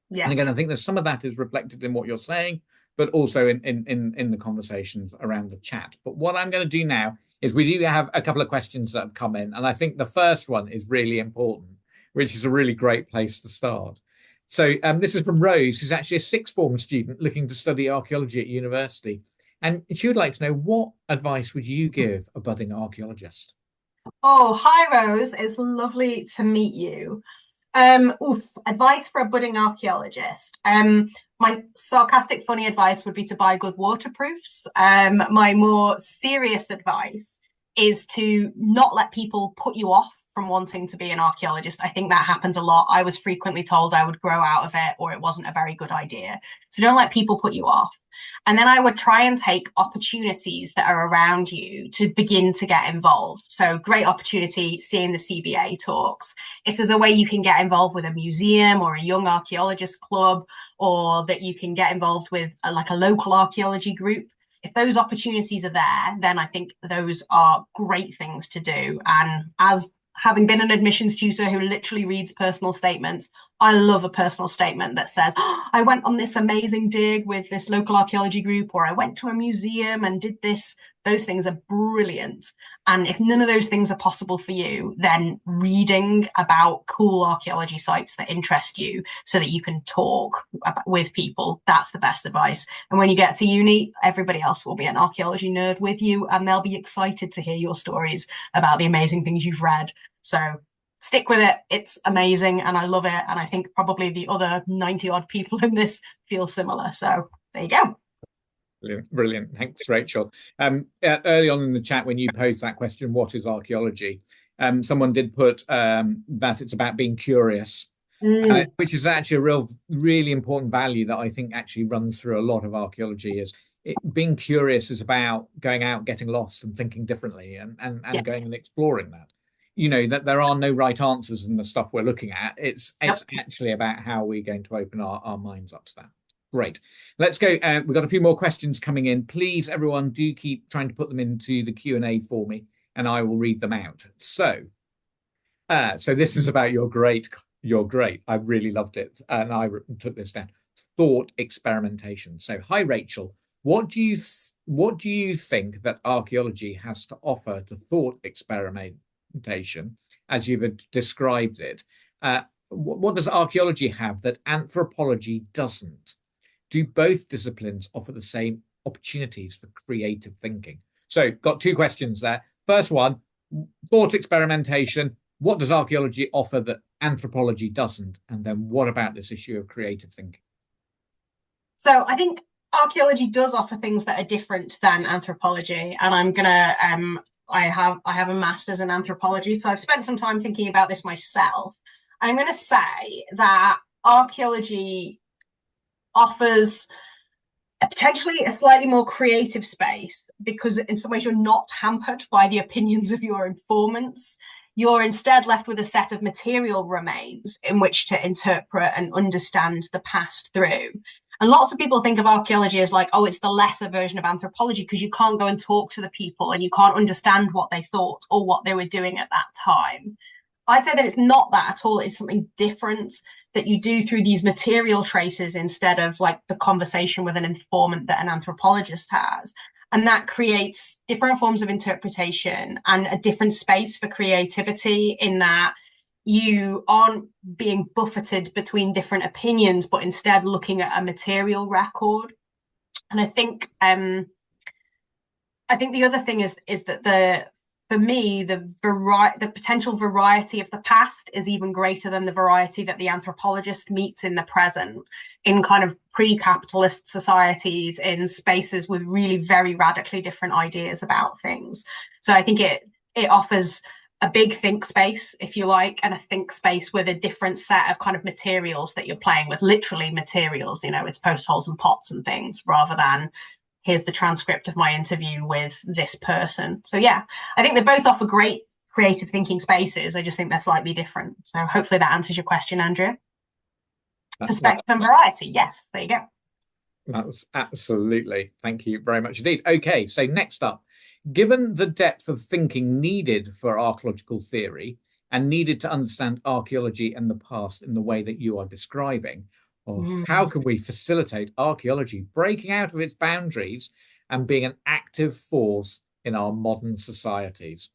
Yeah. And again, I think there's some of that is reflected in what you're saying, but also in the conversations around the chat. But what I'm going to do now is, we do have a couple of questions that have come in, and I think the first one is really important, which is a really great place to start. So this is from Rose, who's actually a sixth form student looking to study archaeology at university. And she would like to know, what advice would you give a budding archaeologist? Oh, hi, Rose. It's lovely to meet you. Advice for a budding archaeologist. My sarcastic, funny advice would be to buy good waterproofs. My more serious advice is to not let people put you off from wanting to be an archaeologist. I think that happens a lot. I was frequently told I would grow out of it, or it wasn't a very good idea. So don't let people put you off. And then I would try and take opportunities that are around you to begin to get involved. So great opportunity seeing the CBA talks. If there's a way you can get involved with a museum or a young archaeologist club, or that you can get involved with like a local archaeology group, if those opportunities are there, then I think those are great things to do. And as having been an admissions tutor who literally reads personal statements, I love a personal statement that says, oh, I went on this amazing dig with this local archaeology group, or I went to a museum and did this. Those things are brilliant. And if none of those things are possible for you, then reading about cool archaeology sites that interest you so that you can talk with people, that's the best advice. And when you get to uni, everybody else will be an archaeology nerd with you, and they'll be excited to hear your stories about the amazing things you've read. So stick with it. It's amazing and I love it. And I think probably the other 90 odd people in this feel similar. So there you go. Brilliant. Thanks, Rachel. Early on in the chat, when you posed that question, what is archaeology? Someone did put that it's about being curious, which is actually a really important value that I think actually runs through a lot of archaeology. being curious is about going out, getting lost, and thinking differently, Yeah. and going and exploring that. That there are no right answers in the stuff we're looking at. It's Yep. actually about how we're going to open our minds up to that. Great. Let's go. We've got a few more questions coming in. Please, everyone, do keep trying to put them into the Q&A for me, and I will read them out. So this is about your great. You're great. I really loved it, and I took this down. Thought experimentation. So, hi, Rachel. What do you think that archaeology has to offer to thought experimentation, as you've described it? What does archaeology have that anthropology doesn't? Do both disciplines offer the same opportunities for creative thinking? So, got two questions there. First one, thought experimentation. What does archaeology offer that anthropology doesn't? And then what about this issue of creative thinking? So I think archaeology does offer things that are different than anthropology, and I'm gonna I have a master's in anthropology, so I've spent some time thinking about this myself. I'm going to say that archaeology offers potentially a slightly more creative space because in some ways you're not hampered by the opinions of your informants. You're instead left with a set of material remains in which to interpret and understand the past through. And lots of people think of archaeology as like, oh, it's the lesser version of anthropology because you can't go and talk to the people and you can't understand what they thought or what they were doing at that time. I'd say that it's not that at all. It's something different that you do through these material traces instead of like the conversation with an informant that an anthropologist has. And that creates different forms of interpretation and a different space for creativity in that you aren't being buffeted between different opinions, but instead looking at a material record. And I think the other thing is that for me, the potential variety of the past is even greater than the variety that the anthropologist meets in the present, in kind of pre-capitalist societies, in spaces with really very radically different ideas about things. So I think it offers a big think space, if you like, and a think space with a different set of kind of materials that you're playing with, literally materials, it's post holes and pots and things, rather than here's the transcript of my interview with this person. So yeah, I think they both offer great creative thinking spaces. I just think they're slightly different. So hopefully that answers your question, Andrea. Perspective and variety. Yes, there you go. That was absolutely. Thank you very much indeed. Okay, so next up, given the depth of thinking needed for archaeological theory and needed to understand archaeology and the past in the way that you are describing, how can we facilitate archaeology breaking out of its boundaries and being an active force in our modern societies?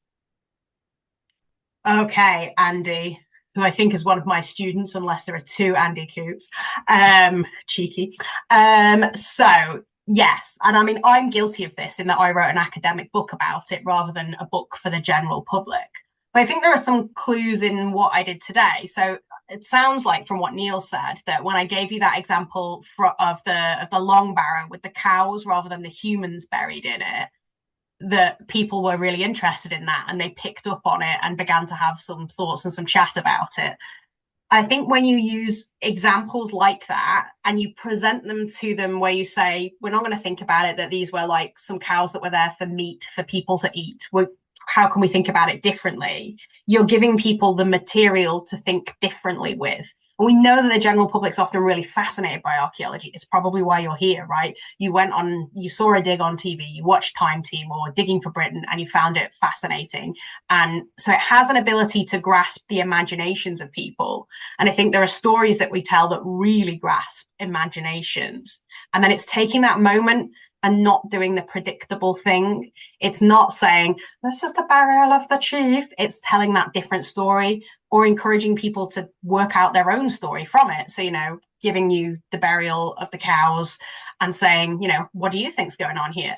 Okay, Andy, who I think is one of my students, unless there are two Andy Coops. Cheeky. So yes, and I mean, I'm guilty of this in that I wrote an academic book about it rather than a book for the general public. But I think there are some clues in what I did today. So it sounds like from what Neil said that when I gave you that example of the long barrow with the cows rather than the humans buried in it, that people were really interested in that and they picked up on it and began to have some thoughts and some chat about it. I think when you use examples like that and you present them to them where you say, we're not going to think about it that these were like some cows that were there for meat for people to eat. How can we think about it differently? You're giving people the material to think differently with. And we know that the general public's often really fascinated by archaeology. It's probably why you're here, right? You saw a dig on TV, you watched Time Team or Digging for Britain, and you found it fascinating. And so it has an ability to grasp the imaginations of people. And I think there are stories that we tell that really grasp imaginations. And then it's taking that moment and not doing the predictable thing. It's not saying, this is the burial of the chief. It's telling that different story or encouraging people to work out their own story from it. So, giving you the burial of the cows and saying, what do you think's going on here?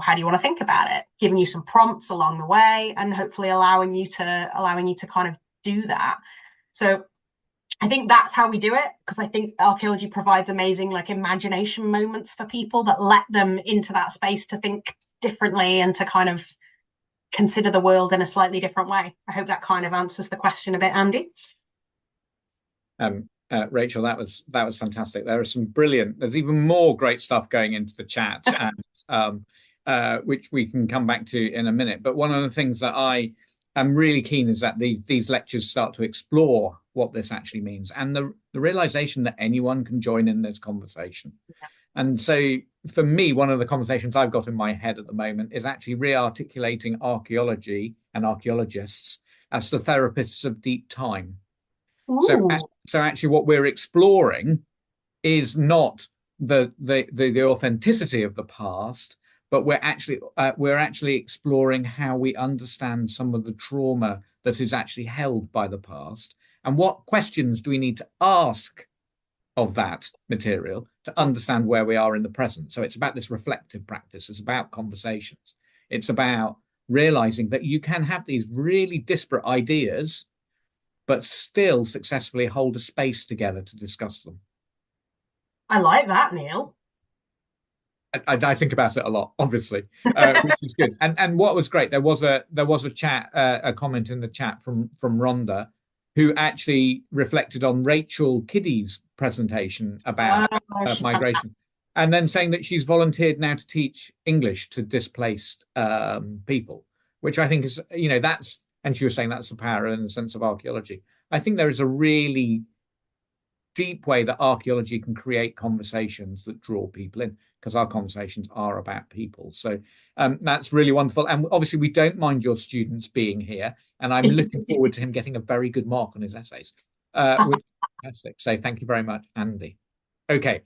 How do you want to think about it? Giving you some prompts along the way and hopefully allowing you to kind of do that. So I think that's how we do it, because I think archaeology provides amazing imagination moments for people that let them into that space to think differently and to kind of consider the world in a slightly different way. I hope that kind of answers the question a bit, Andy. Rachel, that was fantastic. There are some brilliant. There's even more great stuff going into the chat, and which we can come back to in a minute. But one of the things that I am really keen is that these lectures start to explore what this actually means, and the realization that anyone can join in this conversation. And so, for me, one of the conversations I've got in my head at the moment is actually re-articulating archaeology and archaeologists as the therapists of deep time. So, Ooh. so actually, what we're exploring is not the authenticity of the past, but we're actually exploring how we understand some of the trauma that is actually held by the past, and what questions do we need to ask of that material to understand where we are in the present. So it's about this reflective practice. It's about conversations. It's about realizing that you can have these really disparate ideas but still successfully hold a space together to discuss them. I like that, Neil. I think about it a lot, obviously, which is good. And what was great, there was a chat, a comment in the chat from Rhonda, who actually reflected on Rachel Kiddy's presentation about migration, and then saying that she's volunteered now to teach English to displaced people, which I think is, that's, and she was saying that's the power in the sense of archaeology. I think there is a really deep way that archaeology can create conversations that draw people in, because our conversations are about people. So that's really wonderful. And obviously, we don't mind your students being here. And I'm looking forward to him getting a very good mark on his essays, which is fantastic. So thank you very much, Andy. Okay,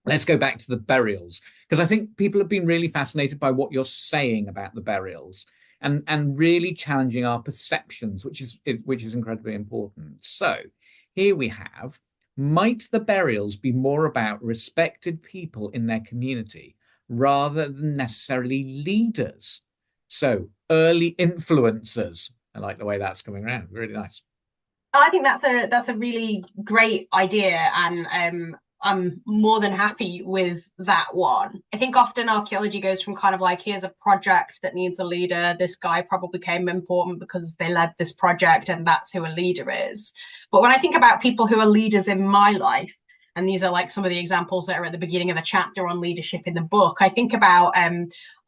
let's go back to the burials, because I think people have been really fascinated by what you're saying about the burials and really challenging our perceptions, which is incredibly important. So here we have, might the burials be more about respected people in their community rather than necessarily leaders? So early influencers. I like the way that's coming around. Really nice. I think that's a really great idea, and I'm more than happy with that one. I think often archaeology goes from kind of like, here's a project that needs a leader. This guy probably became important because they led this project, and that's who a leader is. But when I think about people who are leaders in my life, and these are like some of the examples that are at the beginning of the chapter on leadership in the book, I think about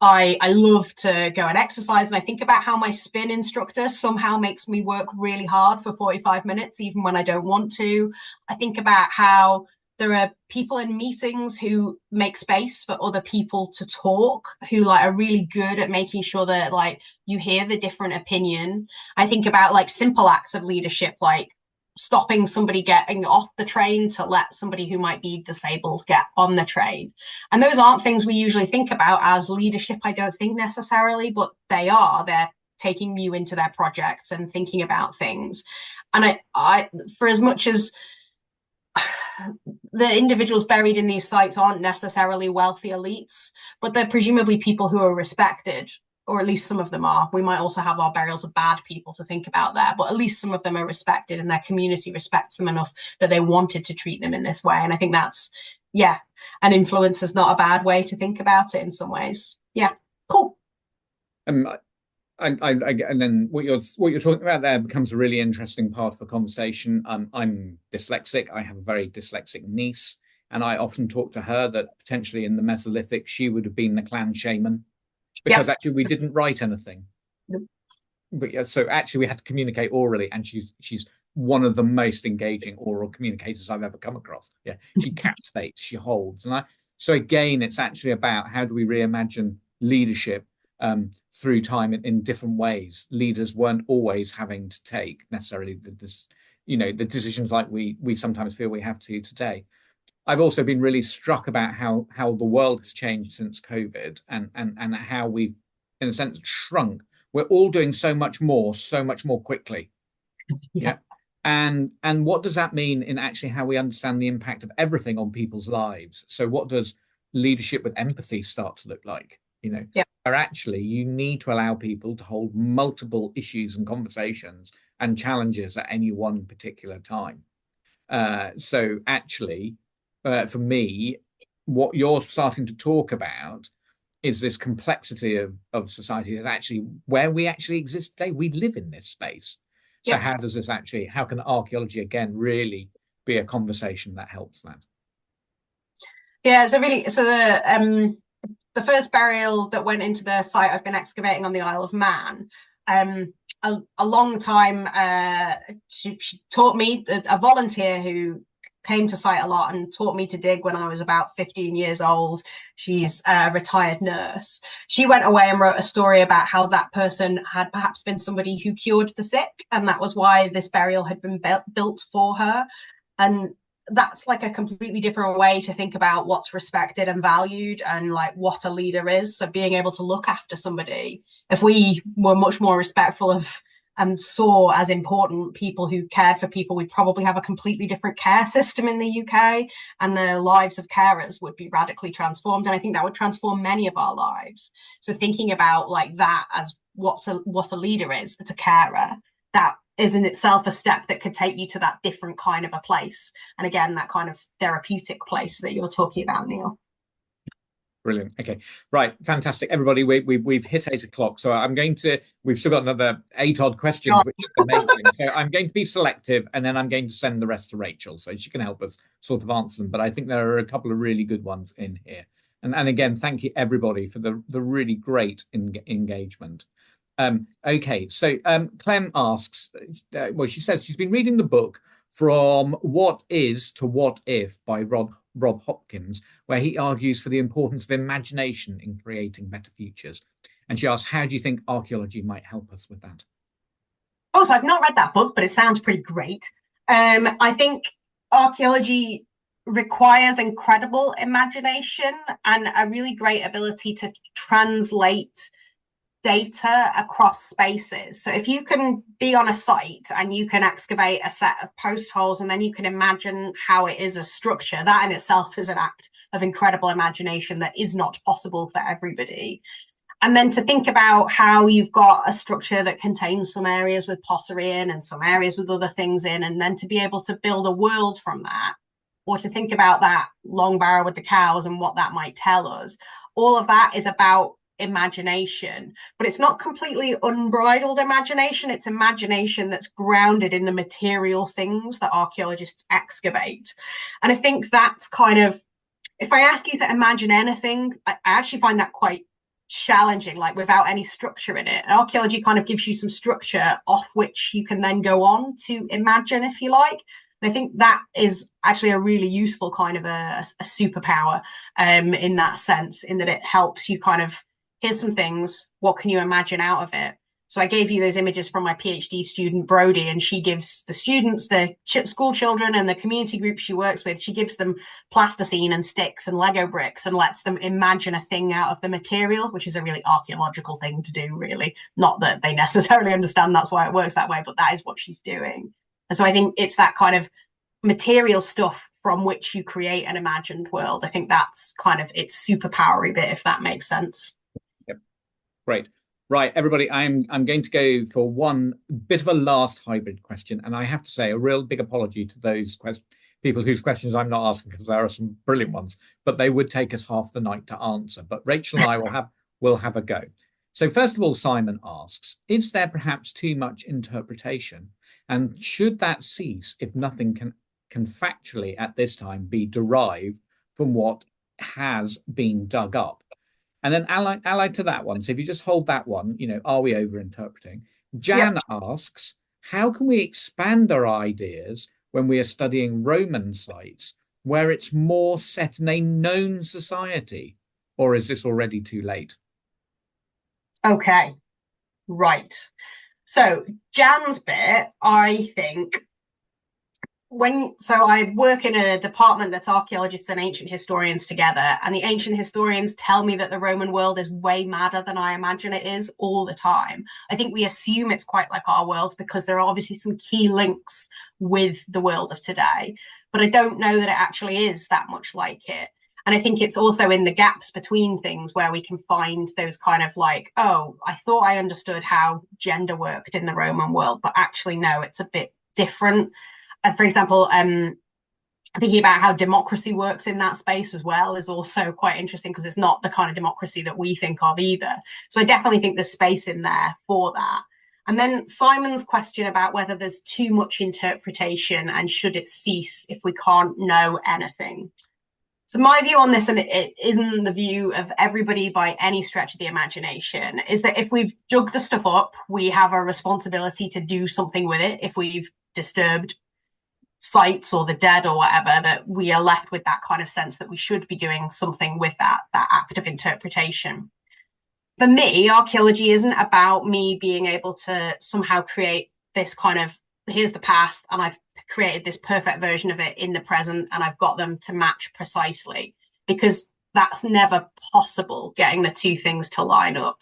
I love to go and exercise, and I think about how my spin instructor somehow makes me work really hard for 45 minutes even when I don't want to. I think about how there are people in meetings who make space for other people to talk, who like are really good at making sure that like you hear the different opinion. I think about like simple acts of leadership, like stopping somebody getting off the train to let somebody who might be disabled get on the train. And those aren't things we usually think about as leadership, I don't think necessarily, but they are. They're taking you into their projects and thinking about things. And I for as much as the individuals buried in these sites aren't necessarily wealthy elites, but they're presumably people who are respected, or at least some of them are. We might also have our burials of bad people to think about there, but at least some of them are respected, and their community respects them enough that they wanted to treat them in this way. And I think that's, yeah, an influence is not a bad way to think about it in some ways. Yeah, cool. And then what you're talking about there becomes a really interesting part of the conversation. I'm dyslexic. I have a very dyslexic niece, and I often talk to her that potentially in the Mesolithic she would have been the clan shaman, because actually we didn't write anything. But yeah, so actually we had to communicate orally, and she's one of the most engaging oral communicators I've ever come across. Yeah, she captivates, she holds, so again, it's actually about how do we reimagine leadership through time in different ways. Leaders weren't always having to take necessarily the decisions like we sometimes feel we have to today. I've also been really struck about how the world has changed since COVID, and how we've, in a sense, shrunk. We're all doing so much more quickly. Yeah. And what does that mean in actually how we understand the impact of everything on people's lives? So what does leadership with empathy start to look like? Where actually you need to allow people to hold multiple issues and conversations and challenges at any one particular time. So actually, for me, what you're starting to talk about is this complexity of society, that actually where we actually exist today, we live in this space. So how does this actually, how can archaeology again really be a conversation that helps that. Yeah, the first burial that went into the site I've been excavating on the Isle of Man, a long time, she taught me, a volunteer who came to site a lot and taught me to dig when I was about 15 years old. She's a retired nurse. She went away and wrote a story about how that person had perhaps been somebody who cured the sick, and that was why this burial had been built for her. And that's like a completely different way to think about what's respected and valued and like what a leader is. So being able to look after somebody, if we were much more respectful of and saw as important people who cared for people, we'd probably have a completely different care system in the UK, and the lives of carers would be radically transformed. And I think that would transform many of our lives. So thinking about like that as what a leader is, it's a carer, that is in itself a step that could take you to that different kind of a place. And again, that kind of therapeutic place that you're talking about, Neil. Brilliant. Okay, right, fantastic, everybody. We've hit 8 o'clock, so we've still got another 8 odd questions, which is amazing. So I'm going to be selective, and then I'm going to send the rest to Rachel, so she can help us sort of answer them. But I think there are a couple of really good ones in here. And again, thank you everybody for the really great engagement. Okay, so Clem asks, well, she says she's been reading the book From What Is to What If by Rob Hopkins, where he argues for the importance of imagination in creating better futures. And she asks, how do you think archaeology might help us with that? Also, I've not read that book, but it sounds pretty great. I think archaeology requires incredible imagination and a really great ability to translate data across spaces. So if you can be on a site and you can excavate a set of post holes and then you can imagine how it is a structure, that in itself is an act of incredible imagination that is not possible for everybody. And then to think about how you've got a structure that contains some areas with pottery in and some areas with other things in, and then to be able to build a world from that, or to think about that long barrow with the cows and what that might tell us, all of that is about imagination. But it's not completely unbridled imagination. It's imagination that's grounded in the material things that archaeologists excavate. And I think that's kind of, if I ask you to imagine anything, I actually find that quite challenging, like without any structure in it. And archaeology kind of gives you some structure off which you can then go on to imagine, if you like. And I think that is actually a really useful kind of a superpower in that sense, in that it helps you kind of, here's some things, what can you imagine out of it? So I gave you those images from my PhD student, Brodie, and she gives the students, the school children and the community groups she works with, she gives them plasticine and sticks and Lego bricks and lets them imagine a thing out of the material, which is a really archaeological thing to do, really. Not that they necessarily understand that's why it works that way, but that is what she's doing. And so I think it's that kind of material stuff from which you create an imagined world. I think that's kind of its superpowery bit, if that makes sense. Yep. Great. Right, everybody, I'm going to go for one bit of a last hybrid question, and I have to say a real big apology to those people whose questions I'm not asking, because there are some brilliant ones, but they would take us half the night to answer. But Rachel and I will have a go. So first of all, Simon asks, is there perhaps too much interpretation, and should that cease if nothing can factually at this time be derived from what has been dug up? And then allied to that one, so if you just hold that one, are we over-interpreting? Jan asks, how can we expand our ideas when we are studying Roman sites where it's more set in a known society? Or is this already too late? Okay, right. So Jan's bit, I think, I work in a department that's archaeologists and ancient historians together, and the ancient historians tell me that the Roman world is way madder than I imagine it is all the time. I think we assume it's quite like our world because there are obviously some key links with the world of today, but I don't know that it actually is that much like it. And I think it's also in the gaps between things where we can find those kind of like, oh, I thought I understood how gender worked in the Roman world, but actually, no, it's a bit different. For example, thinking about how democracy works in that space as well is also quite interesting, because it's not the kind of democracy that we think of either. So I definitely think there's space in there for that. And then Simon's question about whether there's too much interpretation and should it cease if we can't know anything. So my view on this, and it isn't the view of everybody by any stretch of the imagination, is that if we've dug the stuff up, we have a responsibility to do something with it. If we've disturbed sites or the dead or whatever, that we are left with that kind of sense that we should be doing something with that act of interpretation. For me, archaeology isn't about me being able to somehow create this kind of, here's the past and I've created this perfect version of it in the present and I've got them to match precisely, because that's never possible, getting the two things to line up.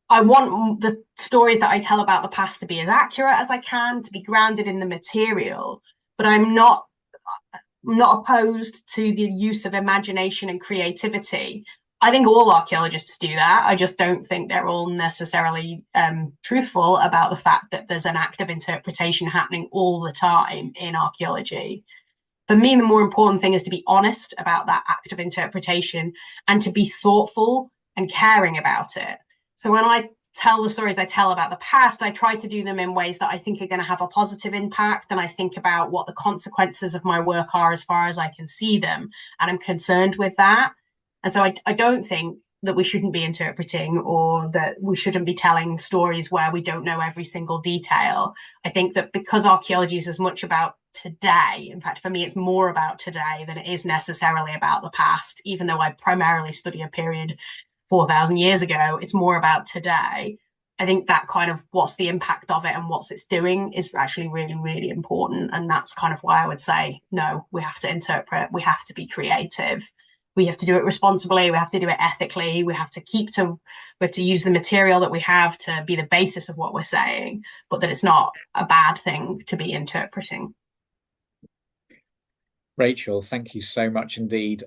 I want the story that I tell about the past to be as accurate as I can, to be grounded in the material, but I'm not opposed to the use of imagination and creativity. I think all archaeologists do that. I just don't think they're all necessarily truthful about the fact that there's an act of interpretation happening all the time in archaeology. For me, the more important thing is to be honest about that act of interpretation and to be thoughtful and caring about it. So when I tell the stories I tell about the past, I try to do them in ways that I think are going to have a positive impact. And I think about what the consequences of my work are as far as I can see them. And I'm concerned with that. And so I don't think that we shouldn't be interpreting or that we shouldn't be telling stories where we don't know every single detail. I think that because archaeology is as much about today, in fact, for me, it's more about today than it is necessarily about the past, even though I primarily study a period 4,000 years ago, it's more about today. I think that kind of what's the impact of it and what's it's doing is actually really, really important. And that's kind of why I would say, no, we have to interpret, we have to be creative. We have to do it responsibly. We have to do it ethically. We have to use the material that we have to be the basis of what we're saying, but that it's not a bad thing to be interpreting. Rachel, thank you so much indeed.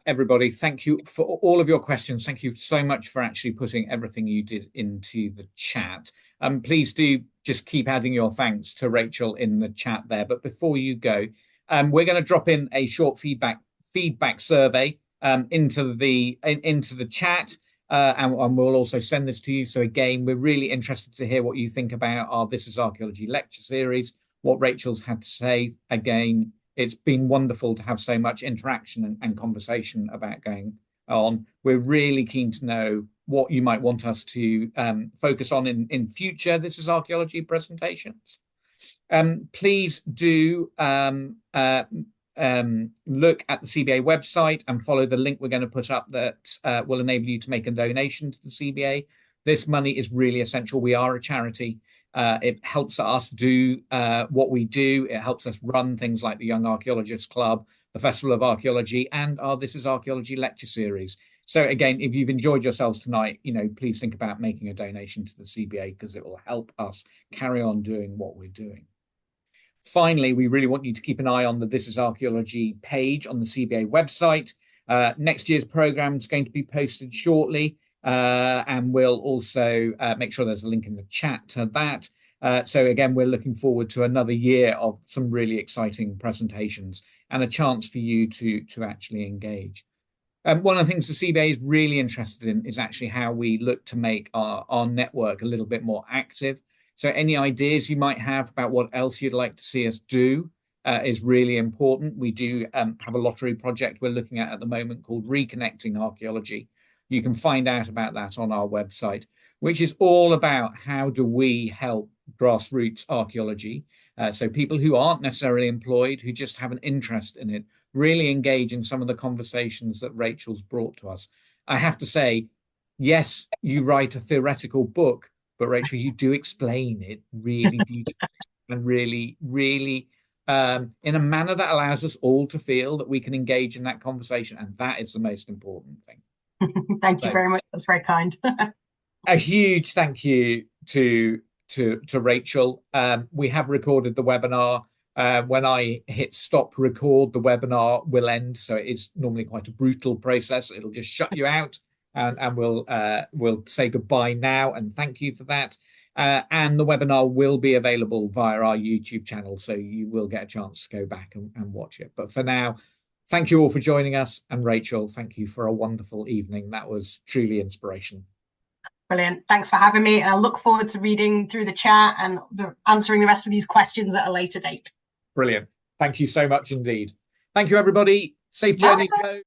Everybody, thank you for all of your questions. Thank you so much for actually putting everything you did into the chat. Please do just keep adding your thanks to Rachel in the chat there. But before you go, we're going to drop in a short feedback survey into the chat, and we'll also send this to you. So again, we're really interested to hear what you think about our This is Archaeology lecture series, what Rachel's had to say. Again, it's been wonderful to have so much interaction and conversation about going on. We're really keen to know what you might want us to focus on in future This is Archaeology presentations. Please do look at the CBA website and follow the link we're going to put up that will enable you to make a donation to the CBA. This money is really essential. We are a charity. It helps us do what we do. It helps us run things like the Young Archaeologists Club, the Festival of Archaeology, and our This is Archaeology lecture series. So again, if you've enjoyed yourselves tonight, please think about making a donation to the CBA, because it will help us carry on doing what we're doing. Finally, we really want you to keep an eye on the This is Archaeology page on the CBA website. Next year's programme is going to be posted shortly, and we'll also make sure there's a link in the chat to that. So again, we're looking forward to another year of some really exciting presentations and a chance for you to actually engage. One of the things the CBA is really interested in is actually how we look to make our network a little bit more active. So any ideas you might have about what else you'd like to see us do is really important. We do have a lottery project we're looking at the moment called Reconnecting Archaeology. You can find out about that on our website, which is all about how do we help grassroots archaeology. So people who aren't necessarily employed, who just have an interest in it, really engage in some of the conversations that Rachel's brought to us. I have to say, yes, you write a theoretical book, but Rachel, you do explain it really beautifully and really, really in a manner that allows us all to feel that we can engage in that conversation. And that is the most important thing. Thank you very much. That's very kind. A huge thank you to Rachel. We have recorded the webinar. When I hit stop record, the webinar will end. So it is normally quite a brutal process. It'll just shut you out. And we'll say goodbye now and thank you for that. And the webinar will be available via our YouTube channel, so you will get a chance to go back and watch it. But for now, thank you all for joining us. And Rachel, thank you for a wonderful evening. That was truly inspirational. Brilliant. Thanks for having me. And I look forward to reading through the chat and answering the rest of these questions at a later date. Brilliant. Thank you so much indeed. Thank you, everybody. Safe journey, Joe.